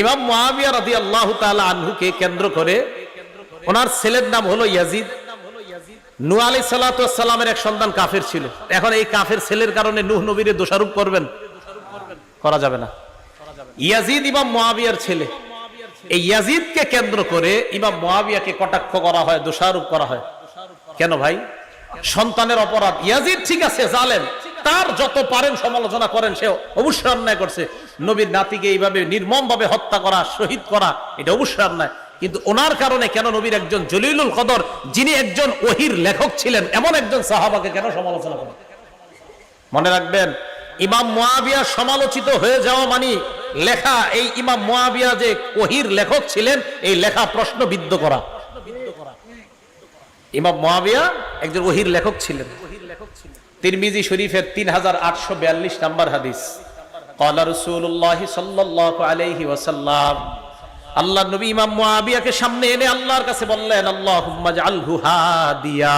ইমাম মুআবিয়া রাদিয়াল্লাহু তাআলা আনহুকে কেন্দ্র করে, ওনার ছেলের নাম হলো ইয়াজিদ। নূহ আলাইহিস সালাতু ওয়াস সালামের এক সন্তান কাফের ছিল। এখন এই কাফের ছেলের কারণে নূহ নবীরে দোষারোপ করবেন? করা যাবে না। ইয়াজিদ ইমাম মুআবিয়ার ছেলে। এই ইয়াজিদকে কেন্দ্র করে ইমাম মুআবিয়াকে কটাক্ষ করা হয়, দোষারোপ করা হয়। কেন ভাই? সন্তানের অপরাধ। ইয়াজিদ ঠিক আছে জালেম, তার যত পারেন সমালোচনা করেন, সে অবশ্যই অন্যায় করছে। নবীর নাতিকে এইভাবে নির্মম ভাবে হত্যা করা, শহীদ করা, এটা অবশ্যই অন্যায়। কিন্তু ওনার কারণে কেন নবীর একজন জলিলুল কদর, যিনি একজন ওহীর লেখক ছিলেন, এমন একজন সাহাবাকে কেন সমালোচনা করেন? মনে রাখবেন, ইমাম মুআবিয়া সমালোচিত হয়ে যাওয়া মানে লেখা, এই ইমাম মুআবিয়া যে ওহীর লেখক ছিলেন, এই লেখা প্রশ্নবিদ্ধ করা। ইমাম মুআবিয়া একজন ওহীর লেখক ছিলেন। তিরমিজি শরীফের 3842 নাম্বার হাদিস, ক্বালা রাসূলুল্লাহ সাল্লাল্লাহু আলাইহি ওয়াসাল্লাম, আল্লাহর নবী ইমাম মুআবিয়াকে সামনে এনে আল্লাহর কাছে বললেন, আল্লাহুম্মা জাআলহু হাদিয়া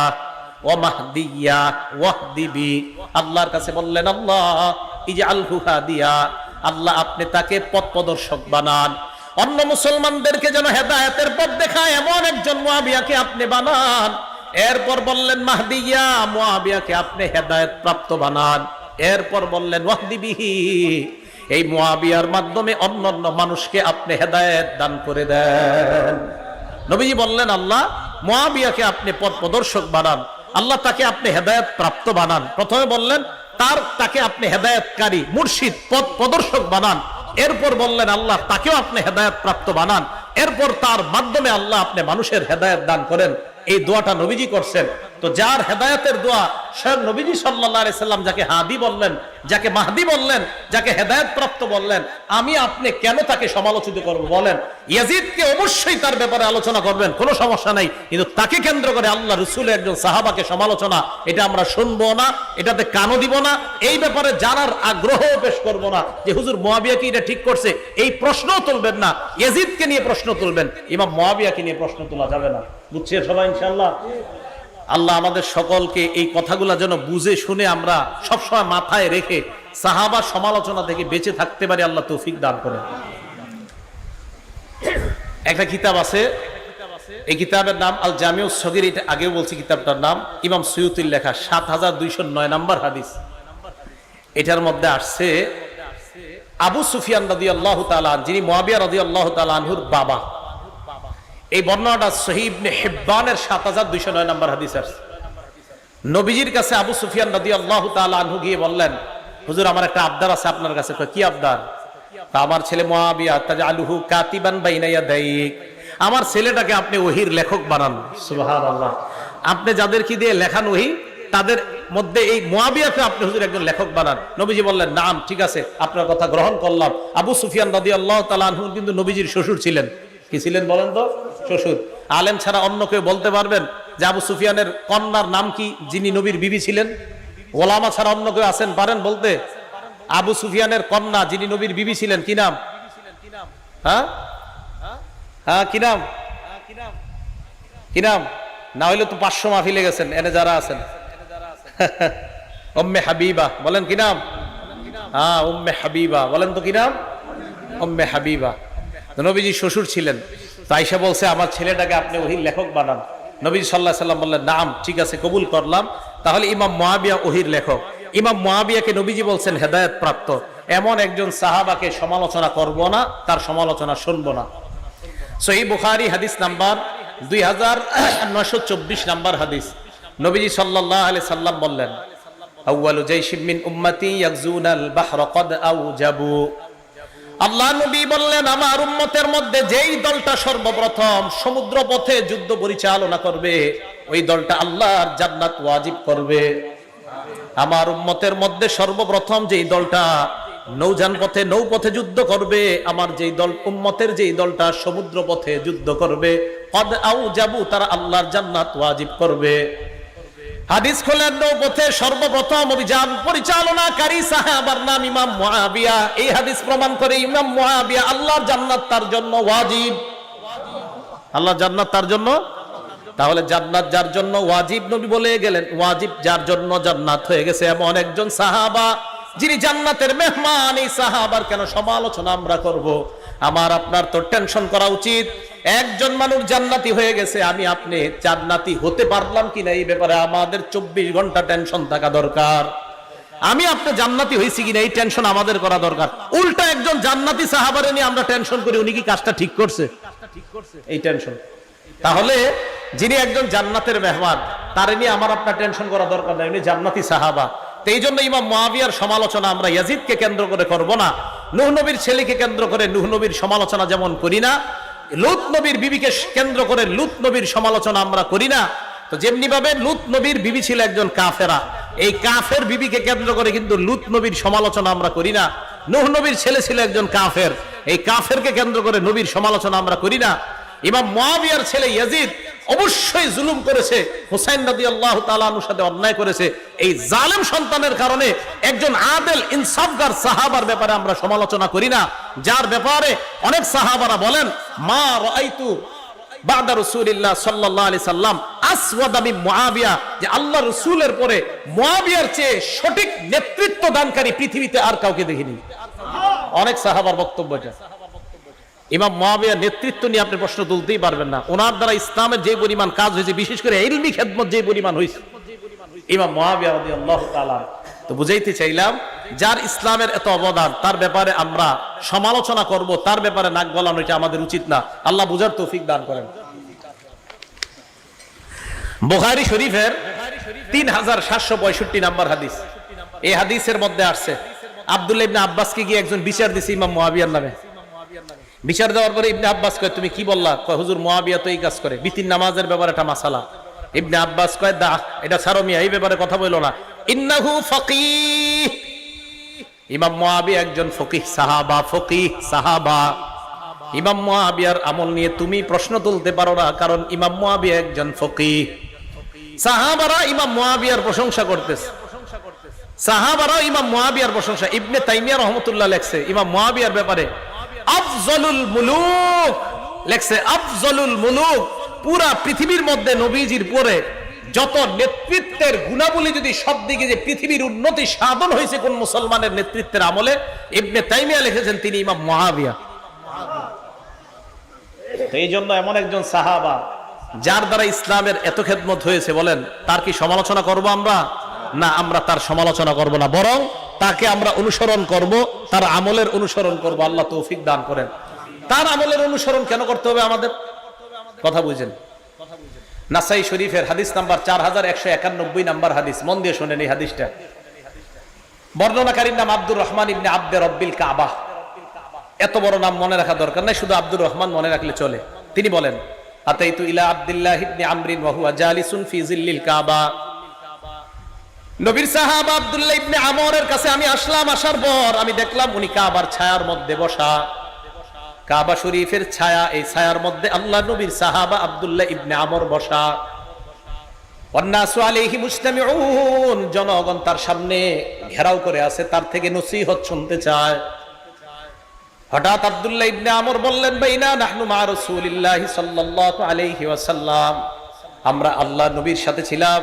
ওয়া মাহদিয়া ওয়াহদি বি। আল্লাহর কাছে বললেন, আল্লাহ ইজআলহু হাদিয়া, আল্লাহ আপনি তাকে পথ প্রদর্শক বানান, অন্য মুসলমানদেরকে যেন হেদায়েতের পথ দেখায় এমন একজন মুআবিয়াকে আপনি বানান। এরপর বললেন মাহদিয়া, মুআবিয়াকে আপনি হেদায়েত প্রাপ্ত বানান। এরপর বললেন ওয়াহদি বিহি, এই মুআবিয়ার মাধ্যমে অন্যান্য মানুষকে আপনি হেদায়েত দান করে দেন। নবীজি বললেন, আল্লাহ মুআবিয়াকে আপনি পথ প্রদর্শক বানান, আল্লাহ তাকে আপনি হেদায়েত প্রাপ্ত বানান। প্রথমে বললেন তাকে আপনি হেদায়েতকারী, মুর্শিদ, পথ প্রদর্শক বানান। এরপর বললেন আল্লাহ তাকেও আপনি হেদায়েত প্রাপ্ত বানান। এরপর তার মাধ্যমে আল্লাহ আপনি মানুষের হেদায়েত দান করেন। এই দোয়াটা নবীজি করছেন। তো যার হেদায়েতের দোয়া স্বয়ং নবীজি সাল্লাল্লাহু আলাইহি সাল্লাম যাকে হাদি বললেন, যাকে মাহদি বললেন, যাকে হেদায়েত প্রাপ্ত বললেন, আমি আপনি কেন তাকে সমালোচিত করব? বলেন, ইয়াজিদকে অবশ্যই তার ব্যাপারে আলোচনা করবেন, কোনো সমস্যা নাই, কিন্তু তাকে কেন্দ্র করে আল্লাহ রাসূলের একজন সাহাবাকে সমালোচনা, এটা আমরা শুনবো না, এটাতে কানও দিব না। এই ব্যাপারে জানার আগ্রহও পেশ করব না যে হুজুর মুআবিয়া কি এটা ঠিক করছে, এই প্রশ্নও তুলবেন না। ইয়াজিদকে নিয়ে প্রশ্ন তুলবেন, ইমাম মুআবিয়াকে নিয়ে প্রশ্ন তোলা যাবে না। বুঝছেন সবাই ইনশাআল্লাহ? আল্লাহ আমাদের সকলকে এই কথাগুলা যেন বুঝে শুনে আমরা সবসময় মাথায় রেখে সাহাবা সমালোচনা থেকে বেঁচে থাকতে পারি, আল্লাহ তৌফিক দান করেন। একটা কিতাব আছে, এই কিতাবের নাম আল জামিউস সগীর, এটা আগেও বলছি কিতাবটার নাম, ইমাম সুয়ুতির লেখা, 7209 নাম্বার হাদিস। এটার মধ্যে আসছে আবু সুফিয়ান রাদিয়াল্লাহু তাআলা, যিনি মুআবিয়া রাদিয়াল্লাহু তাআলা আনহুর বাবা। এই বর্ণনাটা সহিহ ইবনে হিব্বানের 7209 নাম্বার হাদিস আছে। নবীজির কাছে আবু সুফিয়ান রাদিয়াল্লাহু তাআলা আনহু গিয়ে বললেন, হুজুর আমার একটা আবদার আছে আপনার কাছে। কি আবদার? আমার ছেলে মুআবিয়া তাজআলুহু কাতিবান বাইনা ইয়াদাইক, আমার ছেলেটাকে আপনি ওহির লেখক বানান। সুবহানাল্লাহ। আপনি যাদেরকে দিয়ে লেখান ওহি, তাদের মধ্যে এই মুয়াবিয়াকে আপনি হুজুর একজন লেখক বানান। নবীজি বললেন, নাম, ঠিক আছে, আপনার কথা গ্রহণ করলাম। আবু সুফিয়ান রাদিয়াল্লাহু তাআলা আনহু কিন্তু নবীজির শ্বশুর ছিলেন। কি ছিলেন বলেন তো? শ্বশুর। আলেম ছাড়া অন্য কেউ বলতে পারবেন যে আবু সুফিয়ানের কন্যার নাম কি, যিনি নবীর বিবি ছিলেন? ওলামা ছাড়া অন্য কেউ আছেন পারেন বলতে? আবু সুফিয়ানের কন্যা যিনি নবীর বিবি ছিলেন, কি নাম? হ্যাঁ হ্যাঁ, কি নাম? কি নাম? না হইলে তো 500 মাহফিলে গেছেন এনে যারা আছেন। উম্মে হাবিবা, বলেন কি নাম? হ্যাঁ, উম্মে হাবিবা, বলেন তো কি নাম? উম্মে হাবিবা। নবীজি শ্বশুর ছিলেন। তো আয়েশা বলছে, আমার ছেলেটাকে আপনি ওহির লেখক বানান। নবী সাল্লাল্লাহু আলাইহি সাল্লাম বললেন, নাম, ঠিক আছে, কবুল করলাম। তাহলে ইমাম মুয়াবিয়া ওহির লেখক। ইমাম মুয়াবিয়াকে নবীজি বলছেন হেদায়েত প্রাপ্ত। এমন একজন সাহাবাকে সমালোচনা করব না, তার সমালোচনা শুনবো না। সহিহ বুখারী হাদিস নাম্বার 2924 নাম্বার হাদিস। নবীজি সাল্লাল্লাহু আলাইহি সাল্লাম বললেন, আউয়ালু জাইশিম মিন উম্মতি ইয়াগজুনাল বাহরা ক্বাদ আওজাবু। আল্লাহ নবী বললেন, আমার উম্মতের মধ্যে যেই দলটা সর্বপ্রথম সমুদ্র পথে যুদ্ধ পরিচালনা করবে, ওই দলটা আল্লাহর জান্নাত ওয়াজিব করবে। আমার উম্মতের মধ্যে সর্বপ্রথম যেই দলটা নৌযান পথে, নৌপথে যুদ্ধ করবে, আমার যেই দল, উম্মতের যেই দলটা সমুদ্র পথে যুদ্ধ করবে, ক্বাদ আওজাবু, তারা আল্লাহর জান্নাত ওয়াজিব করবে। হাদিস খোলেন, নৌপথে সর্বপ্রথম অভিযান পরিচালনাকারী সাহাবার নাম ইমাম মুয়াবিয়া। এই হাদিস প্রমাণ করে ইমাম মুয়াবিয়া আল্লাহর জান্নাত তার জন্য ওয়াজিব। আল্লাহর জান্নাত তার জন্য। তাহলে জান্নাত যার জন্য ওয়াজিব, নবী বলে গেলেন, ওয়াজিব যার জন্য জান্নাত হয়ে গেছে এমন একজন সাহাবা যিনি জান্নাতের মেহমান। এই সাহাবার কেন সমালোচনা আমরা করব? আমার আপনার তো টেনশন করা উচিত। একজন মানুষ জান্নাতি হয়ে গেছে, আমি আপনি জান্নাতি হতে পারলাম কিনা এই ব্যাপারে আমাদের 24 ঘন্টা টেনশন থাকা দরকার। আমি আপনি জান্নাতি হয়েছি কিনা এই টেনশন আমাদের করা দরকার। উল্টা একজন জান্নাতি সাহাবারে নিয়ে আমরা টেনশন করি, উনি কি কাজটা ঠিক করছে, এই টেনশন। তাহলে যিনি একজন জান্নাতের মেহমান, তারে নিয়ে আমার আপনার টেনশন করা দরকার নাই, উনি জান্নাতি সাহাবা। এই জন্য ইমাম মুয়াবিয়ার সমালোচনা আমরা ইয়াজিদকে কেন্দ্র করে করব না। নূহ নবীর ছেলেকে কেন্দ্র করে নূহ নবীর সমালোচনা যেমন করি না, লূত নবীর বিবিকে কেন্দ্র করে লূত নবীর সমালোচনা আমরা করি না। তো যেমনি ভাবে লূত নবীর বিবি ছিল একজন কাফেরা, এই কাফের বিবিকে কেন্দ্র করে কিন্তু লূত নবীর সমালোচনা আমরা করি না। নূহ নবীর ছেলে ছিল একজন কাফের, এই কাফেরকে কেন্দ্র করে নবীর সমালোচনা আমরা করি না। ইমাম মুয়াবিয়ার ছেলে ইয়াজিদ অবশ্যই জুলুম করেছে, হুসাইন রাদিয়াল্লাহু তাআলা আনহুর সাথে অন্যায় করেছে। এই জালেম সন্তানের কারণে একজন আদেল ইনসাফগার সাহাবার ব্যাপারে আমরা সমালোচনা করি না, যার ব্যাপারে অনেক সাহাবারা বলেন, মা রাআইতু বাদা রাসূলিল্লাহ সাল্লাল্লাহু আলাইহি সাল্লাম আসওয়াদা মিন মুয়াবিয়া, যে আল্লাহর রাসূলের পরে মুয়াবিয়ার চেয়ে সঠিক নেতৃত্ব দানকারী পৃথিবীতে আর কাউকে দেখিনি। অনেক সাহাবার বক্তব্য এটা। ইমাম মুয়াবিয়ার নেতৃত্ব নিয়ে আপনি প্রশ্ন তুলতেই পারবেন না। ওনার দ্বারা ইসলামের যে পরিমাণ কাজ হয়েছে, বিশেষ করে ইলমি খেদমত যে পরিমাণ হয়েছে, ইমাম মুয়াবিয়া রাদিয়াল্লাহু তাআলা। তো বুঝাইতে চাইলাম, যার ইসলামের এত অবদান, তার ব্যাপারে আমরা সমালোচনা করব, তার ব্যাপারে নাক গলানো এটা আমাদের উচিত না। আল্লাহ বুঝার তৌফিক দান করেন। বুখারী শরীফের 3765 নাম্বার হাদিস। এই হাদিসের মধ্যে আসছে, আব্দুল্লাহ ইবনে আব্বাসকে গিয়ে একজন বিচার দিছে ইমাম মুয়াবিয়ার নামে। বিচার দেওয়ার পরে ইবনে আব্বাস কয়, তুমি কি বললা? কয়, হুজুর মুয়াবিয়া তো এই কাজ করে, বিতির নামাজের ব্যাপারে একটা মাসালা। ইবনে আব্বাস কয়, দা এটা ছাড়ো মিয়া, এই ব্যাপারে কথা বইলো না। ইন্নাহু ফাকিহ, ইমাম মুয়াবিয়া একজন ফকিহ সাহাবা, ফকিহ সাহাবা। ইমাম মুয়াবিয়ার আমল নিয়ে তুমি প্রশ্ন তুলতে পারো না, কারণ ইমাম মুয়াবিয়া একজন ফকিহ। সাহাবারা ইমাম মুয়াবিয়ার প্রশংসা করতেছে, সাহাবারা ইমাম মুয়াবিয়ার প্রশংসা। ইবনে তাইমিয়া রাহমাতুল্লাহ লেখছে ইমাম মুয়াবিয়ার ব্যাপারে, আফজলুল মুলুক লেখছে, আফজলুল মুলুক। পুরা পৃথিবীর মধ্যে নবীজির পরে যত নেতৃত্বের গুণাবলী যদি সব দিকে, যে পৃথিবীর উন্নতি সাধন হয়েছে কোন মুসলমানের নেতৃত্বের আমলে, ইবনে তাইমিয়া লিখেছেন তিনি ইমাম মুয়াবিয়া। এই জন্য এমন একজন সাহাবা, যার দ্বারা ইসলামের এত খেদমত হয়েছে, বলেন তার কি সমালোচনা করব আমরা? না, আমরা তার সমালোচনা করব না, বরং তাকে আমরা অনুসরণ করব, তার আমলের অনুসরণ করব। আল্লাহ তৌফিক দান করেন। তার আমলের অনুসরণ কেন করতে হবে আমাদের? কথা বুঝেন। নাসাই শরীফের হাদিস নাম্বার 4191 নাম্বার হাদিস, মন দিয়ে শুনেন এই হাদিসটা। বর্ণনাকারীর নাম আব্দুর রহমান ইবনে আব্দে রব্বিল কাবা। এত বড় নাম মনে রাখা দরকার নাই, শুধু আব্দুর রহমান মনে রাখলে চলে। তিনি বলেন, আতাইতু ইলা আব্দুল্লাহ ইবনে আমর ওয়া হুয়া জালিসুন ফি জিল্লিল কাবা। নবীর সাহাবা আব্দুল্লাহ ইবনে আমরের কাছে আমি আসলাম, আসার পর আমি দেখলাম উনি কাবার ছায়ার মধ্যে বসা। কাবা শরীফের ছায়া, এই ছায়ার মধ্যে আল্লাহ নবীর সাহাবা আব্দুল্লাহ ইবনে আমর বসা। ওয়ান্নাসু আলাইহি মুজতামিউন, জনগণ তার সামনে ঘেরাও করে আছে, তার থেকে নসিহত শুনতে চায়। হঠাৎ আব্দুল্লাহ ইবনে আমর বললেন, বাইনা নাহনু মা রাসূলিল্লাহি সাল্লাল্লাহু আলাইহি ওয়াসাল্লাম, আমরা আল্লাহ নবীর সাথে ছিলাম,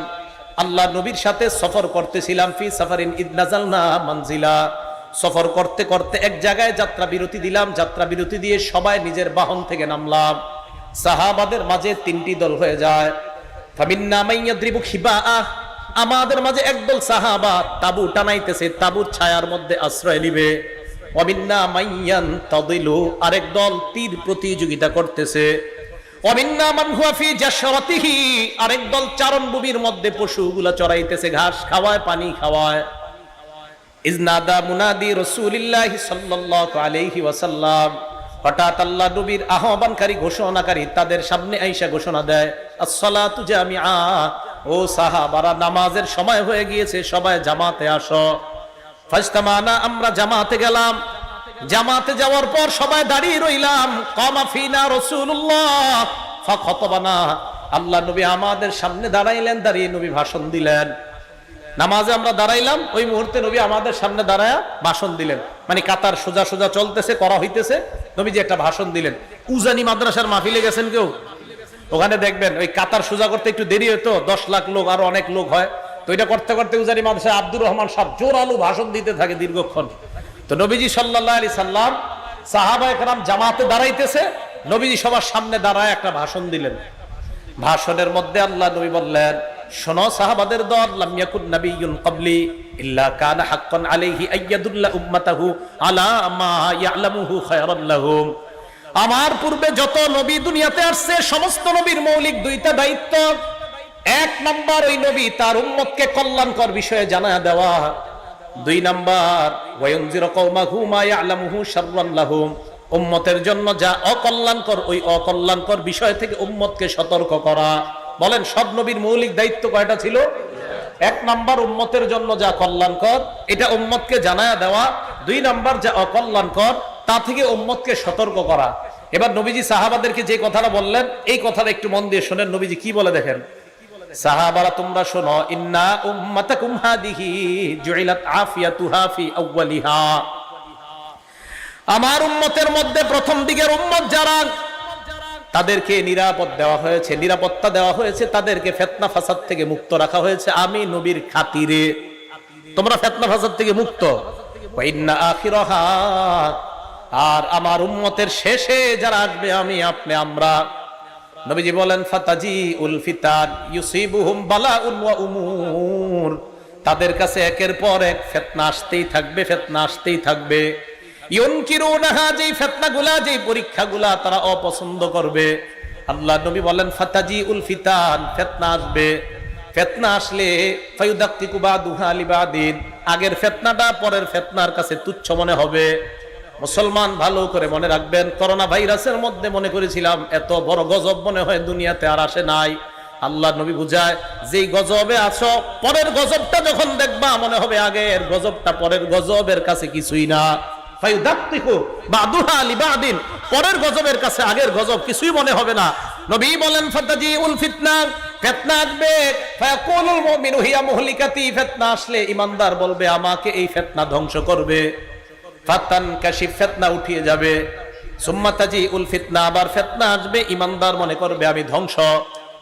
আল্লাহ নবীর সাথে সফর করতেছিলাম। ফি সাফারিন ইদ নাযালনা মানজিলা, সফর করতে করতে এক জায়গায় যাত্রা বিরতি দিলাম, যাত্রা বিরতি দিয়ে সবাই নিজের বাহন থেকে নামলাম। সাহাবাদের মাঝে তিনটি দল হয়ে যায়। ফামিন্না মাইয়াদ্রিবু খিবাআ, আমাদের মাঝে একদল সাহাবা তাবু টানাইতেছে, তাবুর ছায়ার মধ্যে আশ্রয় নিবে। ওয়ামিন্না মাইয়ান তাদিলু, আরেক দল তীর প্রতিযোগিতা করতেছে। ওয়ামিন্না মান হুয়া ফি জাশরাতিহি, আরেক দল চারণভূমির মধ্যে পশুগুলা চরাইতেছে, ঘাস খাওয়ায়, পানি খাওয়ায়। ইজনাদা মুনাদি রাসূলিল্লাহি সাল্লাল্লাহু আলাইহি ওয়াসাল্লাম, হঠাৎ আল্লাহ নবীর আহ্বানকারী ঘোষণাকারী তাদের সামনে আইসা ঘোষণা দেয়, আসসালাতু জামিআ, ও সাহাবারা নামাজের সময় হয়ে গিয়েছে, সবাই জামাতে আসো। ফাজতামানা, আমরা জামাতে গেলাম। জামাতে যাওয়ার পর সবাই দাঁড়িয়ে রইলাম। কামা ফিনা রাসূলুল্লাহ ফাখাতাবানা, আল্লাহ নবী আমাদের সামনে দাঁড়াইলেন, দাঁড়িয়ে নবী ভাষণ দিলেন। নামাজে আমরা দাঁড়াইলাম, ওই মুহূর্তে নবী আমাদের সামনে দাঁড়ায়া ভাষণ দিলেন। মানে কাতার সোজা সোজা চলতেছে, করা হইতেছে, নবীজি একটা ভাষণ দিলেন। উজানি মাদ্রাসার মাহফিলে গেছেন কেউ? ওখানে দেখবেন ওই কাতার সোজা করতে একটু দেরি হতো, 10 লাখ লোক আরো অনেক লোক হয়, তো এটা করতে করতে উজানি মাদ্রাসায় আব্দুর রহমান সাহেব জোরালো ভাষণ দিতে থাকে দীর্ঘক্ষণ। তো নবীজি সাল্লাল্লাহু আলাইহি সাল্লাম, সাহাবায়ে কেরাম জামাতে দাঁড়াইতেছে, নবীজি সবার সামনে দাঁড়ায় একটা ভাষণ দিলেন। ভাষণের মধ্যে আল্লাহ নবী বললেন, শোনো সাহাবাদের দল, লাম ইয়াকুন নাবিয়্যুন ক্বাবলি ইল্লা কানা হাক্কান আলাইহি আইয়াদুল্লা উম্মাতাহু আলা মা ইয়ালামুহু খায়রান লাহুম। আমার পূর্বে যত নবী দুনিয়াতে আসছে, সমস্ত নবীর মৌলিক দুইটা দায়িত্ব। এক নাম্বার, ওই নবী তার উম্মতকে কল্যাণকর বিষয়ে জানায়া দেওয়া। 2 নাম্বার, ওয়ায়ুনজিরু কওমাহু মা ইয়ালামুহু শাররান লাহুম, উম্মতের জন্য যা অকল্যাণকর, ওই অকল্যাণকর বিষয় থেকে উম্মতকে সতর্ক করা। বলেন সব নবীর মৌলিক দায়িত্ব কয়টা ছিল? 1 নাম্বার, উম্মতের জন্য যা কল্যাণকর এটা উম্মতকে জানায়া দেওয়া। 2 নাম্বার, যা অকল্যাণকর তা থেকে উম্মতকে সতর্ক করা। এবার নবীজি সাহাবাদেরকে যে কথাটা বললেন, এই কথাটা একটু মন দিয়ে শোনেন। নবীজি কি বলে দেখেন, সাহাবারা তোমরা শোনো, ইন্না উম্মাতাকুম হাদিহি জুইলাত আফিয়াতুহা ফি আউয়ালিহা, আমার উম্মতের মধ্যে প্রথম দিকের উম্মত যারা, তাদেরকে নিরাপদ দেওয়া হয়েছে, নিরাপত্তা দেওয়া হয়েছে, তাদেরকে ফিতনা ফাসাদ থেকে মুক্ত রাখা হয়েছে আমি নবীর খাতিরে। তোমরা ফিতনা ফাসাদ থেকে মুক্ত। ওয়া ইন্না আখিরাহা, আর আমার উম্মতের শেষে যারা আসবে আমি আপনি আমরা, নবীজি বলেন ফাতাজি উল ফিতান ইউসিবুহুম বালাউন ওয়া উমুর, তাদের কাছে একের পর এক ফিতনা আসতেই থাকবে, ফিতনা আসতেই থাকবে। ইউনকিরুনাহা, যেই ফিতনাগুলা, যেই পরীক্ষাগুলা তারা অপছন্দ করবে। আল্লাহ নবী বলেন ফাতাজি উল ফিতান, ফিতনা আসবে। ফিতনা আসলে ফায়ুদাক্কিকু বাদুহা লিবাদিন, আগের ফিতনাটা পরের ফিতনার কাছে তুচ্ছ মনে হবে। মুসলমান ভালো করে মনে রাখবেন, করোনা ভাইরাসের মধ্যে মনে করেছিলাম এত বড় গজব মনে হয় দুনিয়াতে আর আসে নাই। আল্লাহ নবী বুঝায়, যেই গজবে আছো, পরের গজবটা যখন দেখবা মনে হবে আগের গজবটা পরের গজবের কাছে কিছুই না। ফায়ুদাক্কিকু বাদুহা লিবাদিন, পরের গজবের কাছে আগের গজব কিছুই মনে হবে না। নবী বলেন ফাতাজিউল ফিতনা, ফিতনা আসবে। ফায়াকুলুল মুমিনু হিয়া মুহলিকাতি, ফিতনা আসলে ঈমানদার বলবে আমাকে এই ফিতনা ধ্বংস করবে। ফাতান কাশিফ, ফিতনা উঠিয়ে যাবে। সুম্মা তাজিউল ফিতনা, আবার ফিতনা আসবে, ঈমানদার মনে করবে আমি ধ্বংস।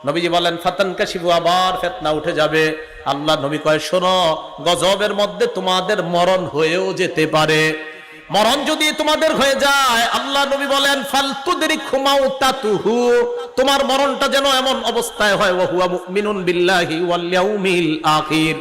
নবীজি বলেন ফাতান কাশিফু, আবার ফিতনা উঠে যাবে। আল্লাহ নবী কয় শোনো, গজবের মধ্যে তোমাদের মরণ হয়েও যেতে পারে। মরণ যদি তোমাদের হয়ে যায়, আল্লাহ নবী বলেন ফালতুদরিকহু মাউতাতুহু, তোমার মরণটা যেন এমন অবস্থায় হয় ওয়া হুয়া মুমিনুন বিল্লাহি ওয়াল ইয়াউমিল আখির।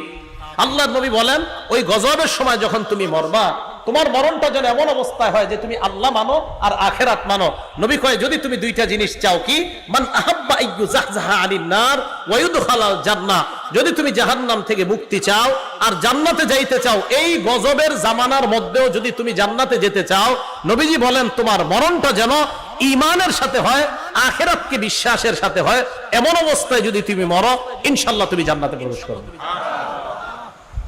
আল্লাহ নবী বলেন ওই গজবের সময় যখন তুমি মরবা, তোমার মরণটা যেন এমন অবস্থায় হয় যে তুমি আল্লাহ মানো আর আখিরাত মানো। নবী কয় যদি তুমি দুইটা জিনিস চাও, কি? মান আহাব্বা আইয়ুজাহজাহা আনিন নার ওয়া ইউদখালাল জান্নাহ, যদি তুমি জাহান্নাম থেকে মুক্তি চাও আর জান্নাতে যাইতে চাও, এই গজবের জামানার মধ্যেও যদি তুমি জান্নাতে যেতে চাও, নবীজি বলেন তোমার মরণটা যেন ঈমানের সাথে হয়, আখিরাতকে বিশ্বাসের সাথে হয়, এমন অবস্থায় যদি তুমি মরো, ইনশাআল্লাহ তুমি জান্নাতে প্রবেশ করবে।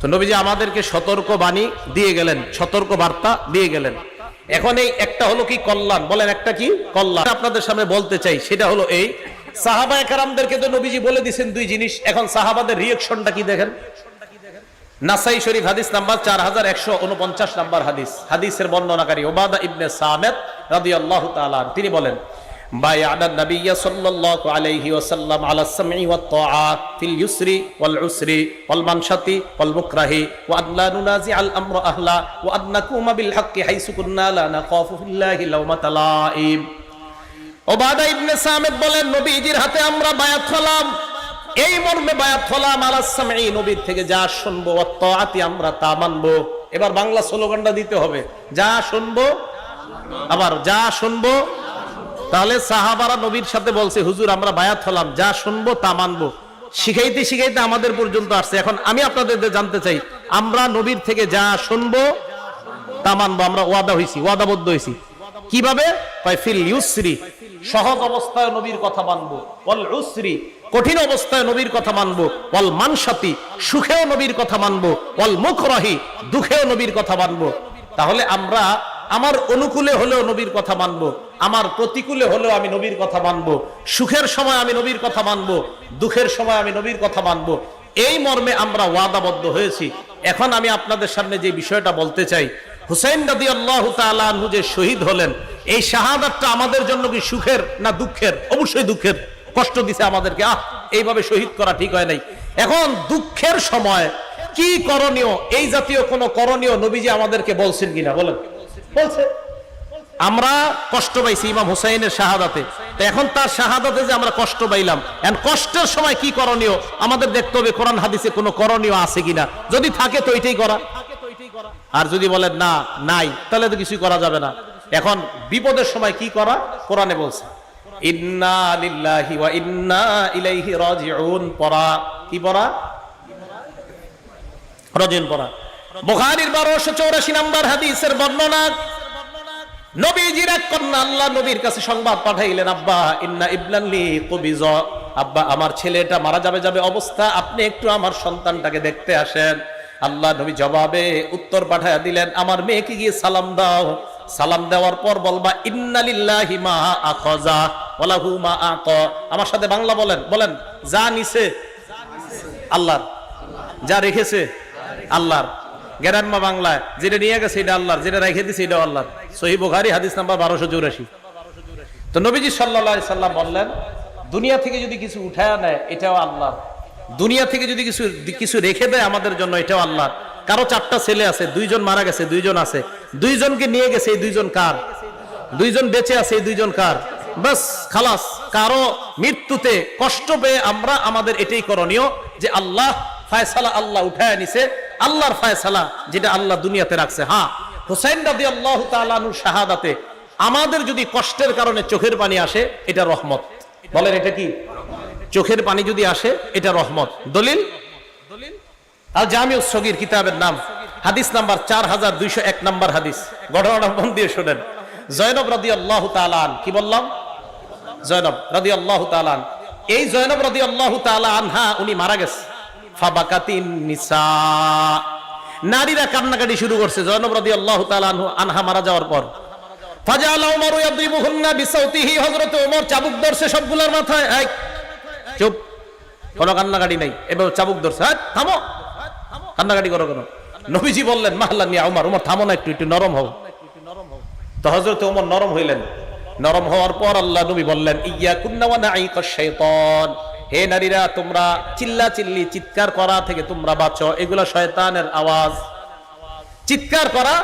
তো নবীজি আমাদেরকে সতর্ক বাণী দিয়ে গেলেন, সতর্ক বার্তা দিয়ে গেলেন। এখন এই একটা হলো কি কল্যাণ, বলেন একটা কি কল্যাণ আপনাদের সামনে বলতে চাই, সেটা হলো এই সাহাবায়ে কেরামদেরকে তো নবীজি বলে দিয়েছেন দুই জিনিস, এখন সাহাবাদের রিঅ্যাকশনটা কি দেখেন। নাসাই শরীফ হাদিস নাম্বার 4149 নাম্বার হাদিস, হাদিসের বর্ণনাকারী উবাদা ইবনে সামিত রাদিয়াল্লাহু তাআলা তিনি বলেন, বায়া'না নবিয়্য সাল্লাল্লাহু আলাইহি ওয়াসাল্লাম আলা সামঈ ওয়াত তাআত ফিল ইউসরি ওয়াল উসরি ওয়াল মানশাতি ওয়াল মুকরাহি ওয়া আন লা নুনাজি'আল আমরা আহলা ওয়া আন নাকুমা বিল হাক্কি হাইসু কুন্না লা নাখাফু ফিল্লাহি লাওমাতা লাঈম। উবাদা ইবনে সামিত বলেন, নবীজির হাতে আমরা বায়াত হলাম, এই মর্মে বায়াত হলাম, আলা সামঈ নবীর থেকে যা শুনবো, ওয়াত তাআতি আমরা তা মানবো। এবার বাংলা স্লোগানটা দিতে হবে, যা শুনবো, আবার যা শুনবো। তাহলে সাহাবারা নবীর সাথে বলছে, হুজুর আমরা বায়াত হলাম, যা শুনবো তা মানবো। শিখাইতে শিখাইতে আমাদের পর্যন্ত আসছে। এখন আমি আপনাদের জানতে চাই, আমরা নবীর থেকে যা শুনবো তা মানবো, আমরা ওয়াদা হইছি, ওয়াদাবদ্ধ হইছি। কিভাবে? ফিল ইউসরি, সহজ অবস্থায় নবীর কথা মানবো, ওয়াল উসরি, কঠিন অবস্থায় নবীর কথা মানবো, ওয়াল মানশাতি, সুখেও নবীর কথা মানবো, ওয়াল মুকরাহি, দুঃখেও নবীর কথা মানবো। তাহলে আমরা আমার অনুকূলে হলেও নবীর কথা মানবো, আমার প্রতিকূলে হলেও আমি নবীর কথা মানবো, সুখের সময় আমি নবীর কথা মানবো, দুঃখের সময় আমি নবীর কথা মানবো। এই মর্মে আমরা ওয়াদাবদ্ধ হয়েছি। এখন আমি আপনাদের সামনে যে বিষয়টা বলতে চাই, হুসাইন রাদিয়াল্লাহু তাআলা আনহু যে শহীদ হলেন, এই শাহাদাতটা আমাদের জন্য কি সুখের না দুঃখের? অবশ্যই দুঃখের, কষ্ট দিছে আমাদেরকে, এইভাবে শহীদ করা ঠিক হয় নাই। এখন দুঃখের সময় কি করণীয়, এই জাতীয় কোন করণীয় নবীজি আমাদেরকে বলছেন কিনা বলেন? বলছে। আমরা কষ্ট পাইছি ইমাম হুসাইনের শাহাদাতে, তো এখন তার শাহাদাতে যে আমরা কষ্ট পাইলাম, এখন কষ্টের সময় কি করণীয় আমাদের দেখতে হবে, কোরআন হাদিসে কোনো করণীয় আছে কিনা। যদি থাকে তো এটাই করা, আর যদি বলেন না নাই, তাহলে তো কিছুই করা যাবে না। এখন বিপদের সময় কি করা, কোরআনে বলছে ইন্না লিল্লাহি ওয়া ইন্না ইলাইহি রাজিউন পড়া। কি পড়া? রাজিউন পড়া। বুখারীর 1284 নাম্বার হাদিসের বর্ণনা, নবীজির এক কন্যা আল্লাহ নবীর কাছে সংবাদ পাঠাইলেন, আব্বা ইন্না ইবনাল্লি কুবিজ, আব্বা আমার ছেলেটা মারা যাবে অবস্থা, আপনি একটু আমার সন্তানটাকে দেখতে আসেন। আল্লাহ নবী জবাবে উত্তর পাঠায়া দিলেন, আমার মেয়েকে গিয়ে সালাম দাও, সালাম দেওয়ার পর বলবা ইন্না লিল্লাহি মা আখাযা ওয়া লাহু মা আতা। আমার সাথে বাংলা বলেন, বলেন যা নিছে আল্লাহর, যা রেখেছে আল্লাহর। গ্রাম্য বাংলায় যেটা নিয়ে গেছে এটা আল্লাহর, যেটা রেখে দিছে এটা আল্লাহর। সহিহ বুখারী হাদিস নাম্বার 1284। তো নবীজি সাল্লাল্লাহু আলাইহি সাল্লাম বললেন, দুনিয়া থেকে যদি কিছু উঠায় নেয় এটাও আল্লাহর, দুনিয়া থেকে যদি কিছু রেখে দেয় আমাদের জন্য এটাও আল্লাহর। কারো 4টা ছেলে আছে, 2জন মারা গেছে, 2জন আছে, 2জনকে নিয়ে গেছে, এই 2জন কার? 2জন বেঁচে আছে, এই 2জন কার? বাস খালাস। কারো মৃত্যুতে কষ্ট পেয়ে আমরা আমাদের এটাই করণীয় যে আল্লাহ ফায়সালা, আল্লাহ উঠায় নিছে, আল্লাহর ফায়সালা যেটা আল্লাহ দুনিয়াতে রাখছে। হ্যাঁ, হুসাইন রাদিয়াল্লাহু তাআলা আনহুর শাহাদাতে আমাদের যদি কষ্টের কারণে চোখের পানি আসে, এটা রহমত। বলেন এটা কি? চোখের পানি যদি আসে এটা রহমত। দলিল আল জামিউস সগীর কিতাবের নাম, হাদিস নাম্বার 4201 নাম্বার হাদিস। ঘটনাটা মন দিয়ে শুনেন। জয়নব রাদিয়াল্লাহু তাআলা আন, কি বললাম? জয়নব রাদিয়াল্লাহু তাআলা আন, এই জয়নব রাদিয়াল্লাহু তাআলা আনহা উনি মারা গেছে। ফাবাকাতিন নিসা, নারীরা কান্নাকাটি শুরু করছে জয়নব রাদিয়াল্লাহু তাআলা আনহা মারা যাওয়ার পর। ফাজালা উমর ইয়াদরিবুহুন্না বিসাউতিহি, হযরত ওমর চাবুক ধরছে সবগুলোর মাথায়। এই চুপ, কোনো কান্নাকাটি নাই, এবার চাবুক ধরছে, থামো, কান্নাকাটি করো কেন? নবীজি বললেন মাহলান ইয়া উমর, উমর থামো না, একটু নরম হও। তো হযরত ওমর নরম হইলেন। নরম হওয়ার পর আল্লাহ নবী বললেন, ইয়াকুন্না ওয়া নাঈকাশ শাইতান, হে নারীরা তোমরা চিল্লা চিল্লি চিৎকার করা থেকে তোমরা বাঁচো, এগুলা শয়তানের আওয়াজ। চিৎকার করা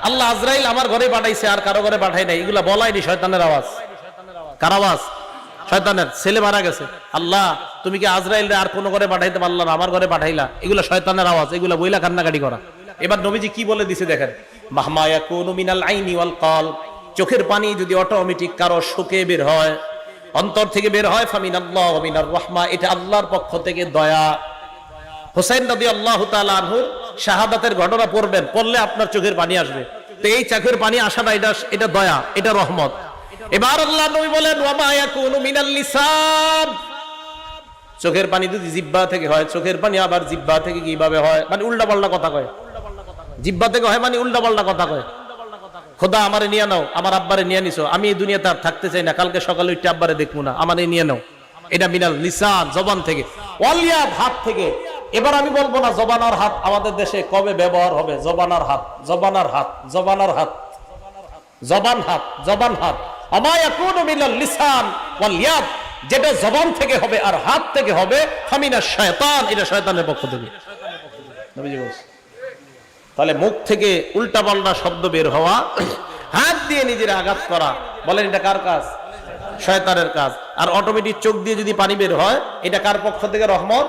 আল্লাহ আজরাইল আমার ঘরে পাঠাইছে, আর কারো ঘরে পাঠাই নাই, এগুলা বলাইনি, শয়তানের আওয়াজ। কার আওয়াজ? শয়তানের। ছেলে মারা গেছে, আল্লাহ তুমি কি আজরাইল আর কোন ঘরে পাঠাইতে পারলা না, আমার ঘরে পাঠাইলা, এগুলা শয়তানের আওয়াজ, এগুলা বইলা কান্নাকাটি করা। এবার নবীজি কি বলে দিছে দেখেন, মাহমা ইয়াকুনু মিনাল আইনি ওয়াল কলব, চোখের পানি যদি অটোমেটিক কারো শোকে বের হয়, অন্তর থেকে বের হয়, ফামিনাল্লাহ ওয়া মিনার রাহমা, এটা আল্লাহর পক্ষ থেকে দয়া। হুসাইন রাদিয়াল্লাহু তাআলা আনহুর শাহাদাতের ঘটনা পড়বেন, পড়লে আপনার চোখের পানি আসবে। তো এই চোখের পানি আসাটা এটা দয়া, এটা রহমত। এবার আল্লাহ নবী বলেন ওয়া মা ইয়াকুনু মিনাল লিসান, চোখের পানি যদি জিহ্বা থেকে হয়, চোখের পানি আবার জিহ্বা থেকে কিভাবে হয়, মানে উল্টা পাল্টা কথা কয়। জিহ্বা থেকে হয় মানে উল্টা পাল্টা কথা কয়। খোদা আমারে নিয়ে নাও, আমার আব্বারে নিয়ে নিছো, আমি এই দুনিয়াতে আর থাকতে চাই না, কালকে সকালে উঠে আব্বারে দেখবো না, আমারে নিয়ে নাও। এটা মিনাল লিসান, জবান থেকে। ওয়ালিয়াদ, হাত থেকে। এবার আমি বলবো না জবান আর হাত আমাদের দেশে কবে ব্যবহার হবে, জবান আর হাত, জবান আর হাত, জবান আর হাত, জবান হাত, জবান হাত। আমা ইয়াকুনু মিনাল লিসান ওয়াল ইয়াদ, যেটা জবান থেকে হবে আর হাত থেকে হবে, ফামিনাশ শয়তান, এটা শয়তানের পক্ষ থেকে। নবীজি বলেছেন। তাহলে মুখ থেকে উল্টা পাল্টা শব্দ বের হওয়া, হাত দিয়ে নিজের আঘাত করা, বলেন এটা কার কাজ? শয়তানের কাজ। আর অটোমেটিক চোখ দিয়ে যদি পানি বের হয়, এটা কার পক্ষ থেকে রহমত?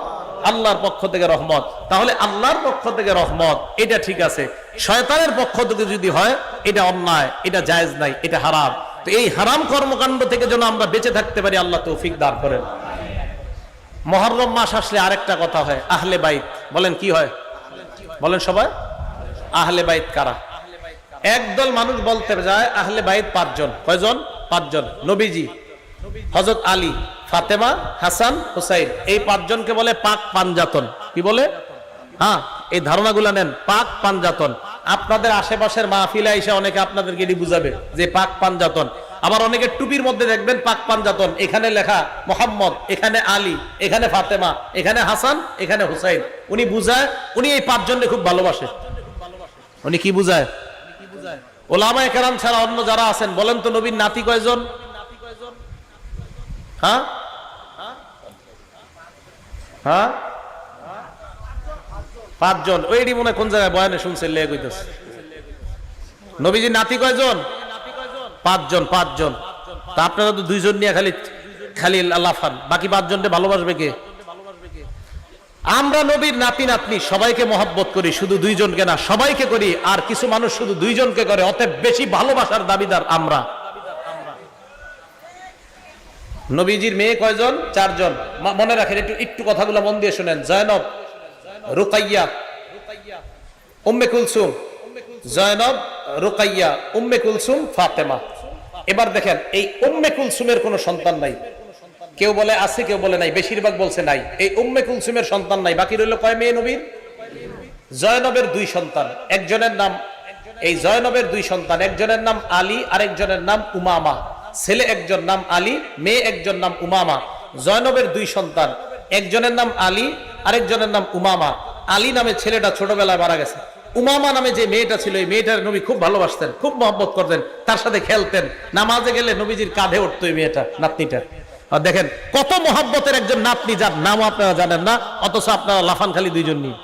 আল্লাহর পক্ষ থেকে রহমত। তাহলে আল্লাহর পক্ষ থেকে রহমত, এটা ঠিক আছে। শয়তানের পক্ষ থেকে যদি হয়, এটা অন্যায়, এটা জায়েজ নাই, এটা হারাম। তো এই হারাম কর্মকাণ্ড থেকে যেন আমরা বেঁচে থাকতে পারি, আল্লাহ তৌফিক দান করেন। মুহররম মাস আসলে আরেকটা কথা হয়, আহলে বাইত। বলেন কি হয়? বলেন সবাই, আহলে বাইত কারা? একদল মানুষ বলতে যায় আহলে বাইত 5 জন। কয়জন? 5 জন। নবীজি, হযরত আলী, ফাতেমা, হাসান, হুসাইন, এই 5 জনকে বলে পাক পাঞ্জাতন। কি বলে? হ্যাঁ, এই ধারণাগুলো নেন, পাক পাঞ্জাতন। আপনাদের আশেপাশের মাহফিলে আইসা অনেকে আপনাদেরকে এটি বুঝাবে যে পাক পাঞ্জাতন। আবার অনেকে টুপির মধ্যে দেখবেন পাক পাঞ্জাতন, এখানে লেখা মোহাম্মদ, এখানে আলী, এখানে ফাতেমা, এখানে হাসান, এখানে হুসাইন। উনি বুঝায়, উনি এই 5 জনকে খুব ভালোবাসে। উনি কি বুঝায়? ওলামায়ে কেরাম ছাড়া অন্য যারা আছেন, বলেন তো নবীর নাতি কয়জন? হ্যাঁ হ্যাঁ, 5 জন। ওইটি মনে কোন জায়গায় বয়ানে শুনছেন, লেগে কইতেছে। নবীজির নাতি কয়জন? 5 জন। 5 জন। তা আপনারা তো 2 জন নিয়ে খালি লাফান, বাকি 5 জনকে ভালোবাসবে কে? আমরা নবীর নাতি নাতনি সবাইকে মহব্বত করি, শুধু 2 জনকে না, সবাইকে করি। আর কিছু মানুষ শুধু 2 জনকে করে, অতএব বেশি ভালোবাসার দাবিদার আমরা। নবীজির মেয়ে কয়জন? 4 জন। মনে রাখেন, একটু কথাগুলো মন দিয়ে শুনেন। জয়নব, রুকাইয়া, উম্মে কুলসুম। জয়নব, রুকাইয়া, উম্মে কুলসুম, ফাতেমা। এবার দেখেন, এই উম্মে কুলসুমের কোনো সন্তান নাই। কেউ বলে আছে, কেউ বলে নাই, বেশিরভাগ বলছে নাই। এই উম্মে কুলসুমের সন্তান নাই। বাকি রইল কয় মেয়ে নবীর? জয়নবের 2 সন্তান। একজনের নাম, এই জয়নবের 2 সন্তান, একজনের নাম আলী, আরেকজনের নাম উমামা। ছেলে একজন নাম আলী, মেয়ে একজন নাম উমামা। জয়নবের 2 সন্তান, একজনের নাম আলী, আরেকজনের নাম উমামা। আলী নামে ছেলেটা ছোটবেলায় মারা গেছে। উমামা নামে যে মেয়েটা ছিল, এই মেয়েটার নবী খুব ভালোবাসতেন, খুব মহব্বত করতেন, তার সাথে খেলতেন। নামাজে গেলে নবীজির কাঁধে উঠতো এই মেয়েটা, নাতনিটা। আর দেখেন কত মহব্বতের একজন নাতনি, যার নাম আপনারা জানেন না, অথচ আপনারা লাফান খালি 2 জন নিয়ে।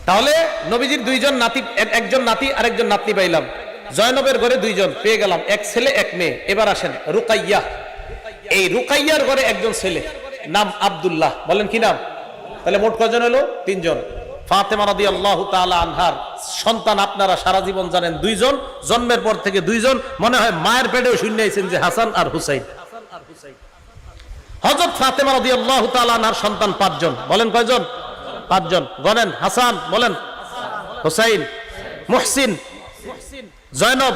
তাহলে নবীজির 2 জন নাতি, একজন নাতি আরেকজন নাতনি পাইলাম। জয়নবের ঘরে 2 জন পেয়ে গেলাম, এক ছেলে এক মেয়ে। এবার আসেন রুকাইয়া। এই রুকাইয়ার ঘরে একজন ছেলে, নাম আব্দুল্লাহ। বলেন কি নাম? তাহলে মোট কয়জন হলো? 3 জন। ফাতেমা রাদিয়াল্লাহু তাআলা আনহার সন্তান আপনারা সারা জীবন জানেন 2 জন। জন্মের পর থেকে 2 জন, মনে হয় মায়ের পেটেও শুনে আইছেন যে হাসান আর হুসাইন। হযরত ফাতেমা রাদিয়াল্লাহু তাআলা আনহার সন্তান 5 জন। বলেন কয়জন? 5 জন। গণেন। হাসান, বলেন। হুসাইন, মুহসিন, জয়নব,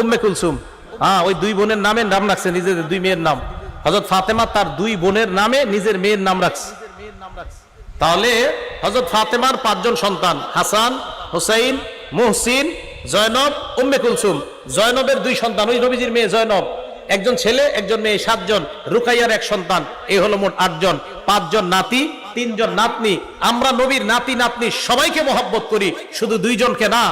উম্মে কুলসুম। হ্যাঁ, ওই 2 বোনের নামে নাম রাখছে, নিজেদের 2 মেয়ের নাম। হযরত ফাতেমা তার 2 বোনের নামে নিজের মেয়ের নাম রাখছে। তাহলে হযরত ফাতেমার 5 জন সন্তান, হাসান, হুসাইন, মুহসিন, জয়নব, উম্মে কুলসুম। জয়নবের 2 সন্তান, ওই নবীজির মেয়ে জয়নব, একজন ছেলে একজন মেয়ে, 7 জন। রুকাইয়ার 1 সন্তান, এই হলো মোট 8 জন। 5 জন নাতি, 3 জন নাতনি। আমরা নবীর নাতি নাতনি সবাইকে মহব্বত করি, শুধু 2 জনকে না।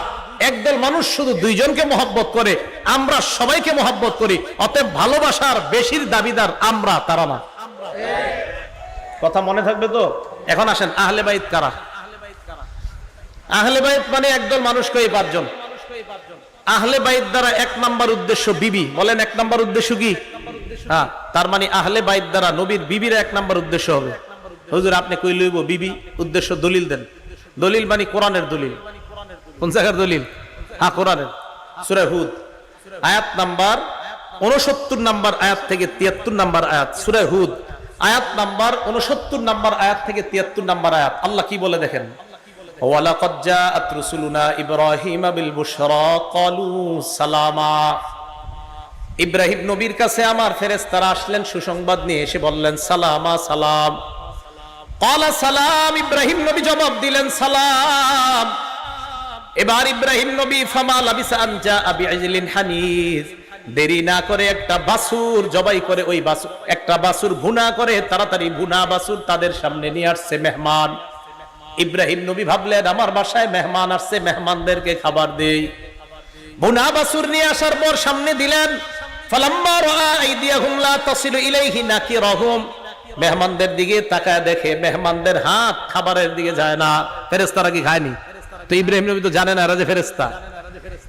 একদল মানুষ শুধু 2 জনকে মহব্বত করে, আমরা সবাইকে মহব্বত করি। অতএব ভালোবাসার বেশির দাবিদার আমরা, তারা না। কথা মনে থাকবে তো? এখন আসেন, আহলে বাইত কারা? আহলে বাইত মানে একদল মানুষকে, এই 5 জন। আহলে বাইত দ্বারা 1 নাম্বার উদ্দেশ্য বিবি। বলেন 1 নাম্বার উদ্দেশ্য কি? হ্যাঁ, তার মানে আহলে বাইত দ্বারা নবীর বিবির 1 নাম্বার উদ্দেশ্য হবে। হুজুর আপনি কই লইব বিবি? উদ্দেশ্য দলিল দেন। দলিল মানে কোরআনের দলিল। কোন জায়গার দলিল? হ্যাঁ, কোরআনের। সূরা হুদ আয়াত নাম্বার 69 নাম্বার আয়াত থেকে 73 নাম্বার আয়াত। সূরা হুদ আয়াত নাম্বার 69 নাম্বার আয়াত থেকে 73 নাম্বার আয়াত। আল্লাহ কি বলে দেখেন, ওয়ালাকাদ জাআত রুসুলুনা ইব্রাহিমা বিল বুশরা ক্বালু সালামা। ইব্রাহিম নবীর কাছে আমার ফেরেশতারা আসলেন সুসংবাদ নিয়ে, এসে বললেন সালামা সালাম। ক্বালা সালাম, ইব্রাহিম নবী জবাব দিলেন সালাম। এবার ইব্রাহিম নবী ফামা লাবিসা আন জাআ বিইজলিন হানিজ, দেরি না করে একটা বাছুর জবাই করে, ওই বাছুর একটা বাছুর ভুনা করে তাড়াতাড়ি ভুনা বাছুর তাদের সামনে নিয়ে আসছে মেহমান। ইব্রাহিম নবী ভাবলেন আমার বাসায় মেহমান আসছে, মেহমানদেরকে খাবার দেই। ভুনা বাছুর নিয়ে আসার পর সামনে দিলেন। ফালাম্মা রাআ আইদিয়াহুম লা তাসিলু ইলাইহি নাকিরাহুম, মেহমানদের দিকে তাকায় দেখে মেহমানদের হাত খাবারের দিকে যায় না। ফেরেশতারা কি খায়নি? তো ইব্রাহিম নবী তো জানেন এরা যে ফেরেশতা।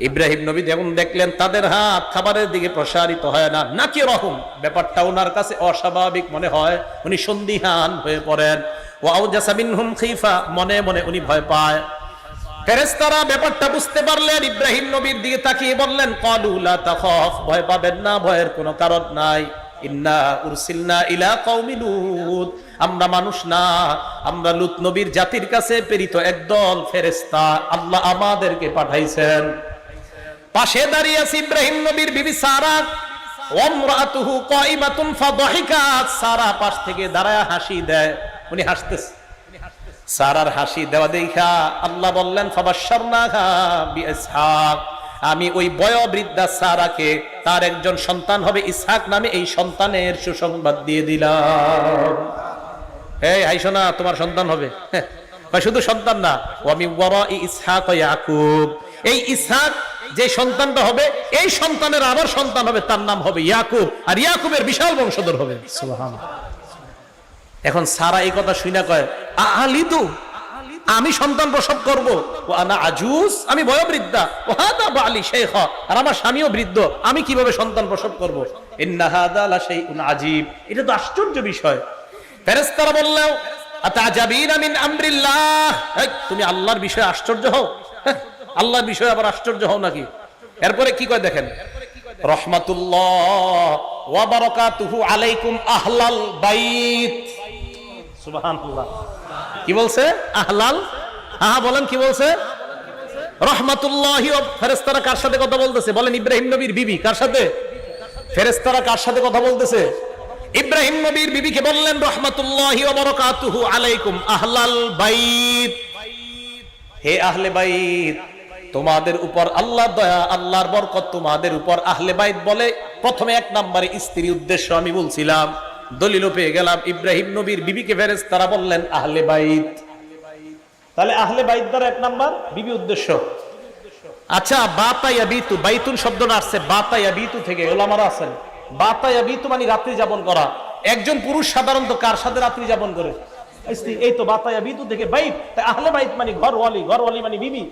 ইব্রাহিম নবী যখন দেখলেন তাদের হাত খাবারের দিকে প্রসারিত হয় না, নাকিরাহুম, ব্যাপারটা ওনার কাছে অস্বাভাবিক মনে হয়, উনি সন্দিহান হয়ে পড়েন। ওয়া আওজাসা মিনহুম খিফা, মনে মনে উনি ভয় পায়। ফেরেশতারা ব্যাপারটা বুঝতে পারলেন, ইব্রাহিম নবীর দিকে তাকিয়ে বললেন ক্বালু লা তাখাফ, ভয় পাবেন না, ভয়ের কোনো কারণ নাই। ইন্না উরসিলনা ইলা কওমি লূত, আমরা মানুষ না, আমরা লূত নবীর জাতির কাছে প্রেরিত একদল ফেরেশতা, আল্লাহ আমাদেরকে পাঠাইছেন। পাশে দাঁড়িয়ে আছে ইব্রাহিম নবীর বিবি সারা, ওয়া ইমরাতুহু কাইমাতুন ফাদহিকাত, সারা পাশ থেকে দাঁড়ায় হাসি দেয়, উনি হাসতেছে। সারার হাসি দেওয়া দেখা আল্লাহ বললেন ফাবাশশারনাহা বিইসহাক, আমি ওই বয়োবৃদ্ধা সারাকে তার একজন সন্তান হবে ইসহাক নামে, এই সন্তানের সুসংবাদ দিয়ে দিলাম। এই আইসো না, তোমার সন্তান হবে। শুধু সন্তান না, ওয়া মিন ওয়ারাই ইসহাক ওয়া ইয়াকুব, এই ইসহাক যে সন্তানটা হবে, এই সন্তানের আবার সন্তান হবে, তার নাম হবে ইয়াকুব, আর ইয়াকুবের বিশাল বংশধর হবে। সুবহানাল্লাহ। এখন সারা এই কথা শুনে কয় আলিদু, আমি সন্তান প্রসব করব, ও আনা আজুজ, আমি বয়োবৃদ্ধা, ও হাদা বালি শাইখা, আর আমার স্বামীও বৃদ্ধ, আমি কিভাবে সন্তান প্রসব করব? ইন্না হাদা লা শাইউন আজীব, এটা তো আশ্চর্য বিষয়। ফেরেশতারা বললেন আতাজাবিনা মিন আমরিল্লাহ, তুমি আল্লাহর বিষয়ে আশ্চর্য হও? আল্লাহর বিষয়ে আবার আশ্চর্য হও নাকি? এরপরে কি কয় দেখেন, রহমাতুল্লাহ ওয়া বারাকাতুহু আলাইকুম আহলাল বাইত। সুবহানাল্লাহ। কি বলছে? আহলাল, বলেন কি বলছে? রহমাতুল্লাহি। ফেরেশতারা কার সাথে কথা বলতেছে? বলেন ইব্রাহিম নবীর বিবি। কার সাথে? ফেরেশতারা কার সাথে কথা বলতেছে? ইব্রাহিম নবীর বিবিকে বললেন রহমাতুল্লাহি ওয়া বারাকাতুহু আলাইকুম আহলাল বাইত, হে আহলে বাইত, তোমাদের উপর আল্লাহর দয়া, আল্লাহর বরকত তোমাদের উপর। আহলে বাইত বলে প্রথমে এক নম্বরে স্ত্রী উদ্দেশ্য আমি বলছিলাম, দলিলও পেয়ে গেলাম। ইব্রাহিম নবীর বিবিকে ফেরেশতারা বললেন আহলে বাইত, তাহলে আহলে বাইত দ্বারা এক নাম্বার বিবি উদ্দেশ্য। আচ্ছা, বাতা ইয়াবিতু, বাইতুন শব্দটা আসছে বাতা ইয়াবিতু থেকে, ওলামারা আছেন বাতা ইয়াবিতু মানে রাত্রি যাপন করা। একজন পুরুষ সাধারণত কার সাথে রাত্রি যাপন করে? স্ত্রী। এই তো বাতা ইয়াবিতু থেকে বাইত, তাই আহলে বাইত মানে ঘরওয়ালি, ঘরওয়ালি মানে বিবি।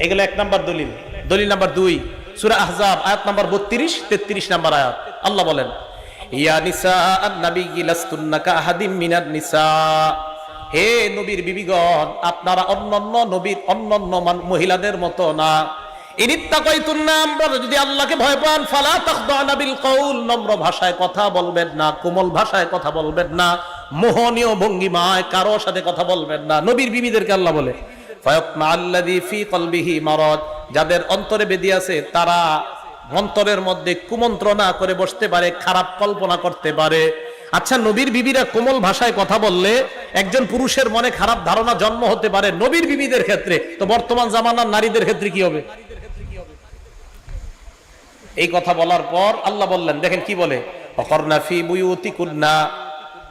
এগুলো এক নাম্বার দলিল। দলিল নাম্বার 2, সূরা আহজাব আয়াত নাম্বার 32-33 নাম্বার আয়াত। আল্লাহ বলেন ইয়া নিসা আন-নাবিয়্যি লাস্তুন্না কাআহাদিম মিনান নিসা, হে নবীর বিবিগণ, আপনারা অন্যান্য নবীর অন্যান্য মহিলাদের মতো না। ইনিত্তাকাইতুন্না, আপনারা যদি আল্লাহকে ভয় পান, ফালা তাখদানা বিল কওল, নম্র ভাষায় কথা বলবেন না, কোমল ভাষায় কথা বলবেন না, মোহনীয় ভঙ্গিমায় কারো সাথে কথা বলবেন না। নবীর বিবিদেরকে আল্লাহ বলে ফায়াতমা আল্লাযী ফী কলবিহি মারাদ, যাদের অন্তরে বেদি আছে তারা অন্তরের মধ্যে কুমন্ত্রণা করে বসতে পারে, খারাপ কল্পনা করতে পারে। আচ্ছা, নবীর বিবিরা কোমল ভাষায় কথা বললে একজন পুরুষের মনে খারাপ ধারণা জন্ম হতে পারে নবীর বিবিদের ক্ষেত্রে, তো বর্তমান জামানার নারীদের ক্ষেত্রে কি হবে? এই কথা বলার পর আল্লাহ বললেন, দেখেন কি বলে, ওয়াকরনা ফী বুয়ুতিকুন্না,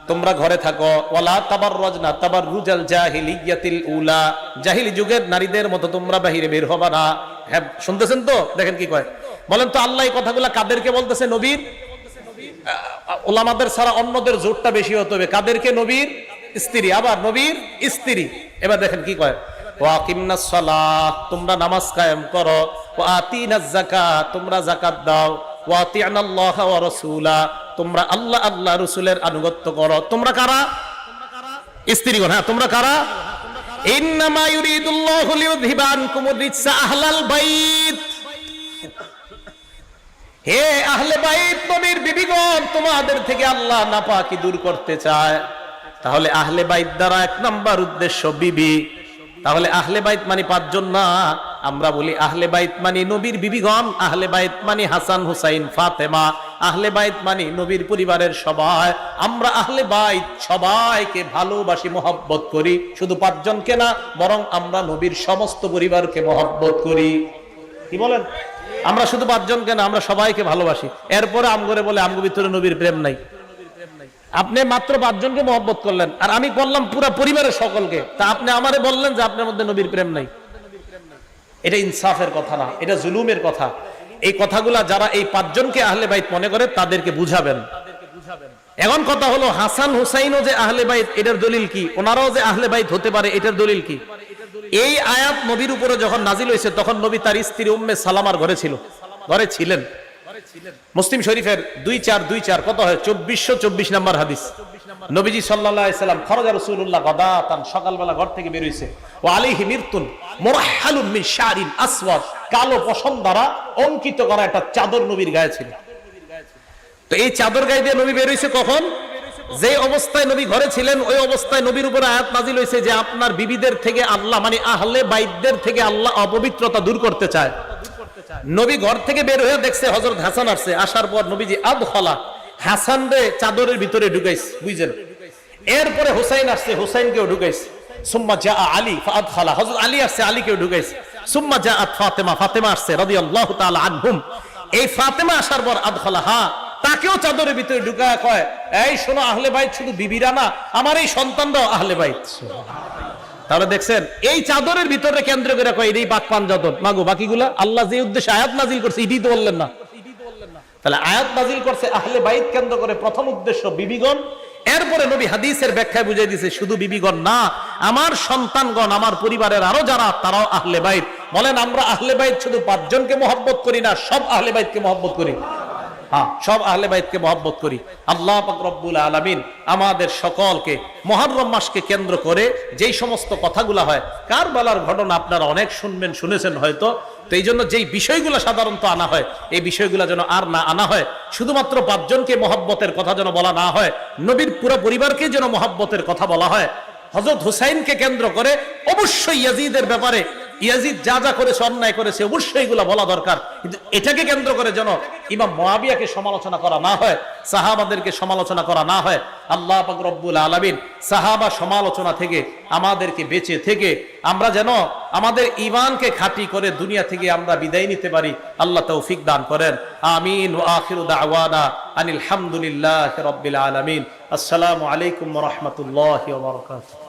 তোমরা ঘরে থাকো, ওয়ালা তাবাররাজনা তাবাররুজাল জাহিলিয়াতিল উলা, জাহিলি যুগের নারীদের মতো তোমরা বাহিরে বের হবা না। হ্যাঁ, শুনতেছেন তো? দেখেন কি কয়, বলেন তো আল্লাহ এই কথাগুলো কাদেরকে বলতেছে? নবীর। ওলামাদের ছাড়া অন্যদের জোরটা বেশি হতে হবে। কাদেরকে? নবীর স্ত্রী, আবার নবীর স্ত্রী। এবার দেখেন কি কয়, ওয়াকিমনাস সালাহ, তোমরা নামাজ কায়েম করো, ওয়া আতিনাজ যাকাত, তোমরা যাকাত দাও, ওয়া আতিনাল্লাহ ওয়া রাসূলা, তোমরা আল্লাহ আল্লাহ রাসূলের আনুগত্য করো। তোমরা কারা? স্ত্রীগণ। হ্যাঁ, তোমরা কারা? ইন্নামা ইউরিদুল্লাহু লিইউযহিবা আনকুমুর রিজসা আহলাল বাইত, হে আহলে বাইত, নবীর বিবিগণ, তোমাদের থেকে আল্লাহ নাপাকি দূর করতে চায়। তাহলে আহলে বাইত দ্বারা এক নাম্বার উদ্দেশ্য বিবি। তাহলে আহলে বাইত মানে পাঁচজন না, আমরা বলি আহলে বাইত মানে নবীর বিবিগণ, আহলে বাইত মানে হাসান হুসাইন ফাতেমা, আহলে বাইত মানে নবীর পরিবারের সবাই। আমরা আহলে বাইত সবাইকে ভালোবাসি, মহব্বত করি, শুধু পাঁচজনকে না, বরং আমরা নবীর সমস্ত পরিবারকে মহব্বত করি। কি বলেন? আমরা শুধু পাঁচজনকে না, আমরা সবাইকে ভালোবাসি। এরপরে আমগরে বলে আমগো ভিতরে নবীর প্রেম নাই। আপনি মাত্র পাঁচজনকে মহব্বত করলেন, আর আমি বললাম পুরো পরিবারের সকলকে, তা আপনি আমারে বললেন যে আপনার মধ্যে নবীর প্রেম নাই। এটা ইনসাফের কথা না, এটা জুলুমের কথা। এই কথাগুলা যারা এই পাঁচজনকে আহলে বাইত মনে করে তাদেরকে বুঝাবেন। এখন কথা হলো, হাসান হুসাইনও যে আহলে বাইত, এটার দলিল কি? ওনারাও যে আহলে বাইত হতে পারে, এটার দলিল কি? এই আয়াত নবীর উপরে যখন নাজিল হয়েছে, তখন নবী তার স্ত্রী উম্মে সালামার ঘরে ছিলেন। মুসলিম শরীফের 2424 কত হয় 2424 নম্বর হাদিস। নবীজি সাল্লাল্লাহু আলাইহি সাল্লাম খরাজা রাসূলুল্লাহ গাদাতান, সকালবেলা ঘর থেকে বের হইছে। ওয়া আলাইহি মিরতুন মুরাহহালুন মিন শারিন আসওয়াদ, কালো পশম দ্বারা অঙ্কিত করা একটা চাদর নবীর গায়ে ছিল। তো এই চাদর গায়ে দিয়ে নবী বের হইছে কখন? যে অবস্থায় নবী ঘরে ছিলেন, ওই অবস্থায় নবীর উপর আয়াত নাজিল হয়েছে যে আপনার বিবিদের থেকে আল্লাহ, মানে আহলে বাইতদের থেকে আল্লাহ অপবিত্রতা দূর করতে চায়। নবী ঘর থেকে বের হয়ে দেখছে হযরত হাসান আসছে। আসার পর নবীজি আদখালা, হাসান রে চাদরের ভিতরে ঢুকাইছে, বুঝছেন? এরপরে হুসাইন আসছে, হুসাইনকেও ঢুকাইছে। সুম্মা জা আলী ফাআদখালা, হযরত আলী আসছে, আলীকেও ঢুকাইছে। সুম্মা জাআত ফাতেমা, ফাতেমা আসছে রাদিয়াল্লাহু তাআলা আনহুম। এই ফাতেমা আসার পর আদখালাহা, তাকেও চাদরের ভিতরে ঢুকায় কয়, এই শোনো, আহলে বাইত শুধু বিবিরা না, আমার এই সন্তানরাও আহলে বাইত। তাহলে দেখছেন, এই চাদরের ভিতরে কেন্দ্র করে কয় এই পাক পাঞ্জাতন মাগো, বাকিগুলা আল্লাহ যে উদ্দেশ্যে আয়াত নাজিল করছে এটাই তো বললেন না। তাহলে আয়াত নাজিল করছে আহলে বাইত কেন্দ্র করে, প্রথম উদ্দেশ্য বিবিগণ। এরপরে নবী হাদিসের ব্যাখ্যায় বুঝিয়ে দিয়েছে শুধু বিবিগণ না, আমার সন্তানগণ, আমার পরিবারের আরো যারা, তারাও আহলে বাইত। বলেন, আমরা আহলে বাইত শুধু পাঁচজনকে মহব্বত করি না, সব আহলে বাইতকে মহব্বত করি। হ্যাঁ, সব আহলে বাইতকে মহব্বত করি। আল্লাহ পাক রব্বুল আলামিন আমাদের সকলকে মুহররম মাসকে কেন্দ্র করে যেই সমস্ত কথাগুলো হয়, কারবালার ঘটনা আপনারা অনেক শুনেছেন হয়তো। তো এই জন্য যেই বিষয়গুলো সাধারণত আনা হয়, এই বিষয়গুলো যেন আর না আনা হয়। শুধুমাত্র পাঁচজনকে মহব্বতের কথা যেন বলা না হয়, নবীর পুরো পরিবারকে যেন মহব্বতের কথা বলা হয়। হযরত হুসাইনকে কেন্দ্র করে অবশ্যই ইয়াজিদের ব্যাপারে, ইয়াজিদ যা যা করেছে, অন্যায় করেছে, অবশ্যই এগুলো বলা দরকার। কিন্তু এটাকে কেন্দ্র করে যেন ইমাম মুয়াবিয়াকে সমালোচনা করা না হয়, সাহাবাদেরকে সমালোচনা করা না হয়। আল্লাহ পাক রব্বুল আলামিন সাহাবা সমালোচনা থেকে আমাদেরকে বেঁচে থেকে আমরা যেন আমাদের ঈমানকে খাঁটি করে দুনিয়া থেকে আমরা বিদায় নিতে পারি। আল্লাহ তৌফিক দান করেন। আমিন। ওয়া আখিরু দাওয়ানা আনিল হামদুলিল্লাহি রাব্বিল আলামিন। আসসালামু আলাইকুম ওয়া রাহমাতুল্লাহি ওয়া বারাকাতুহু।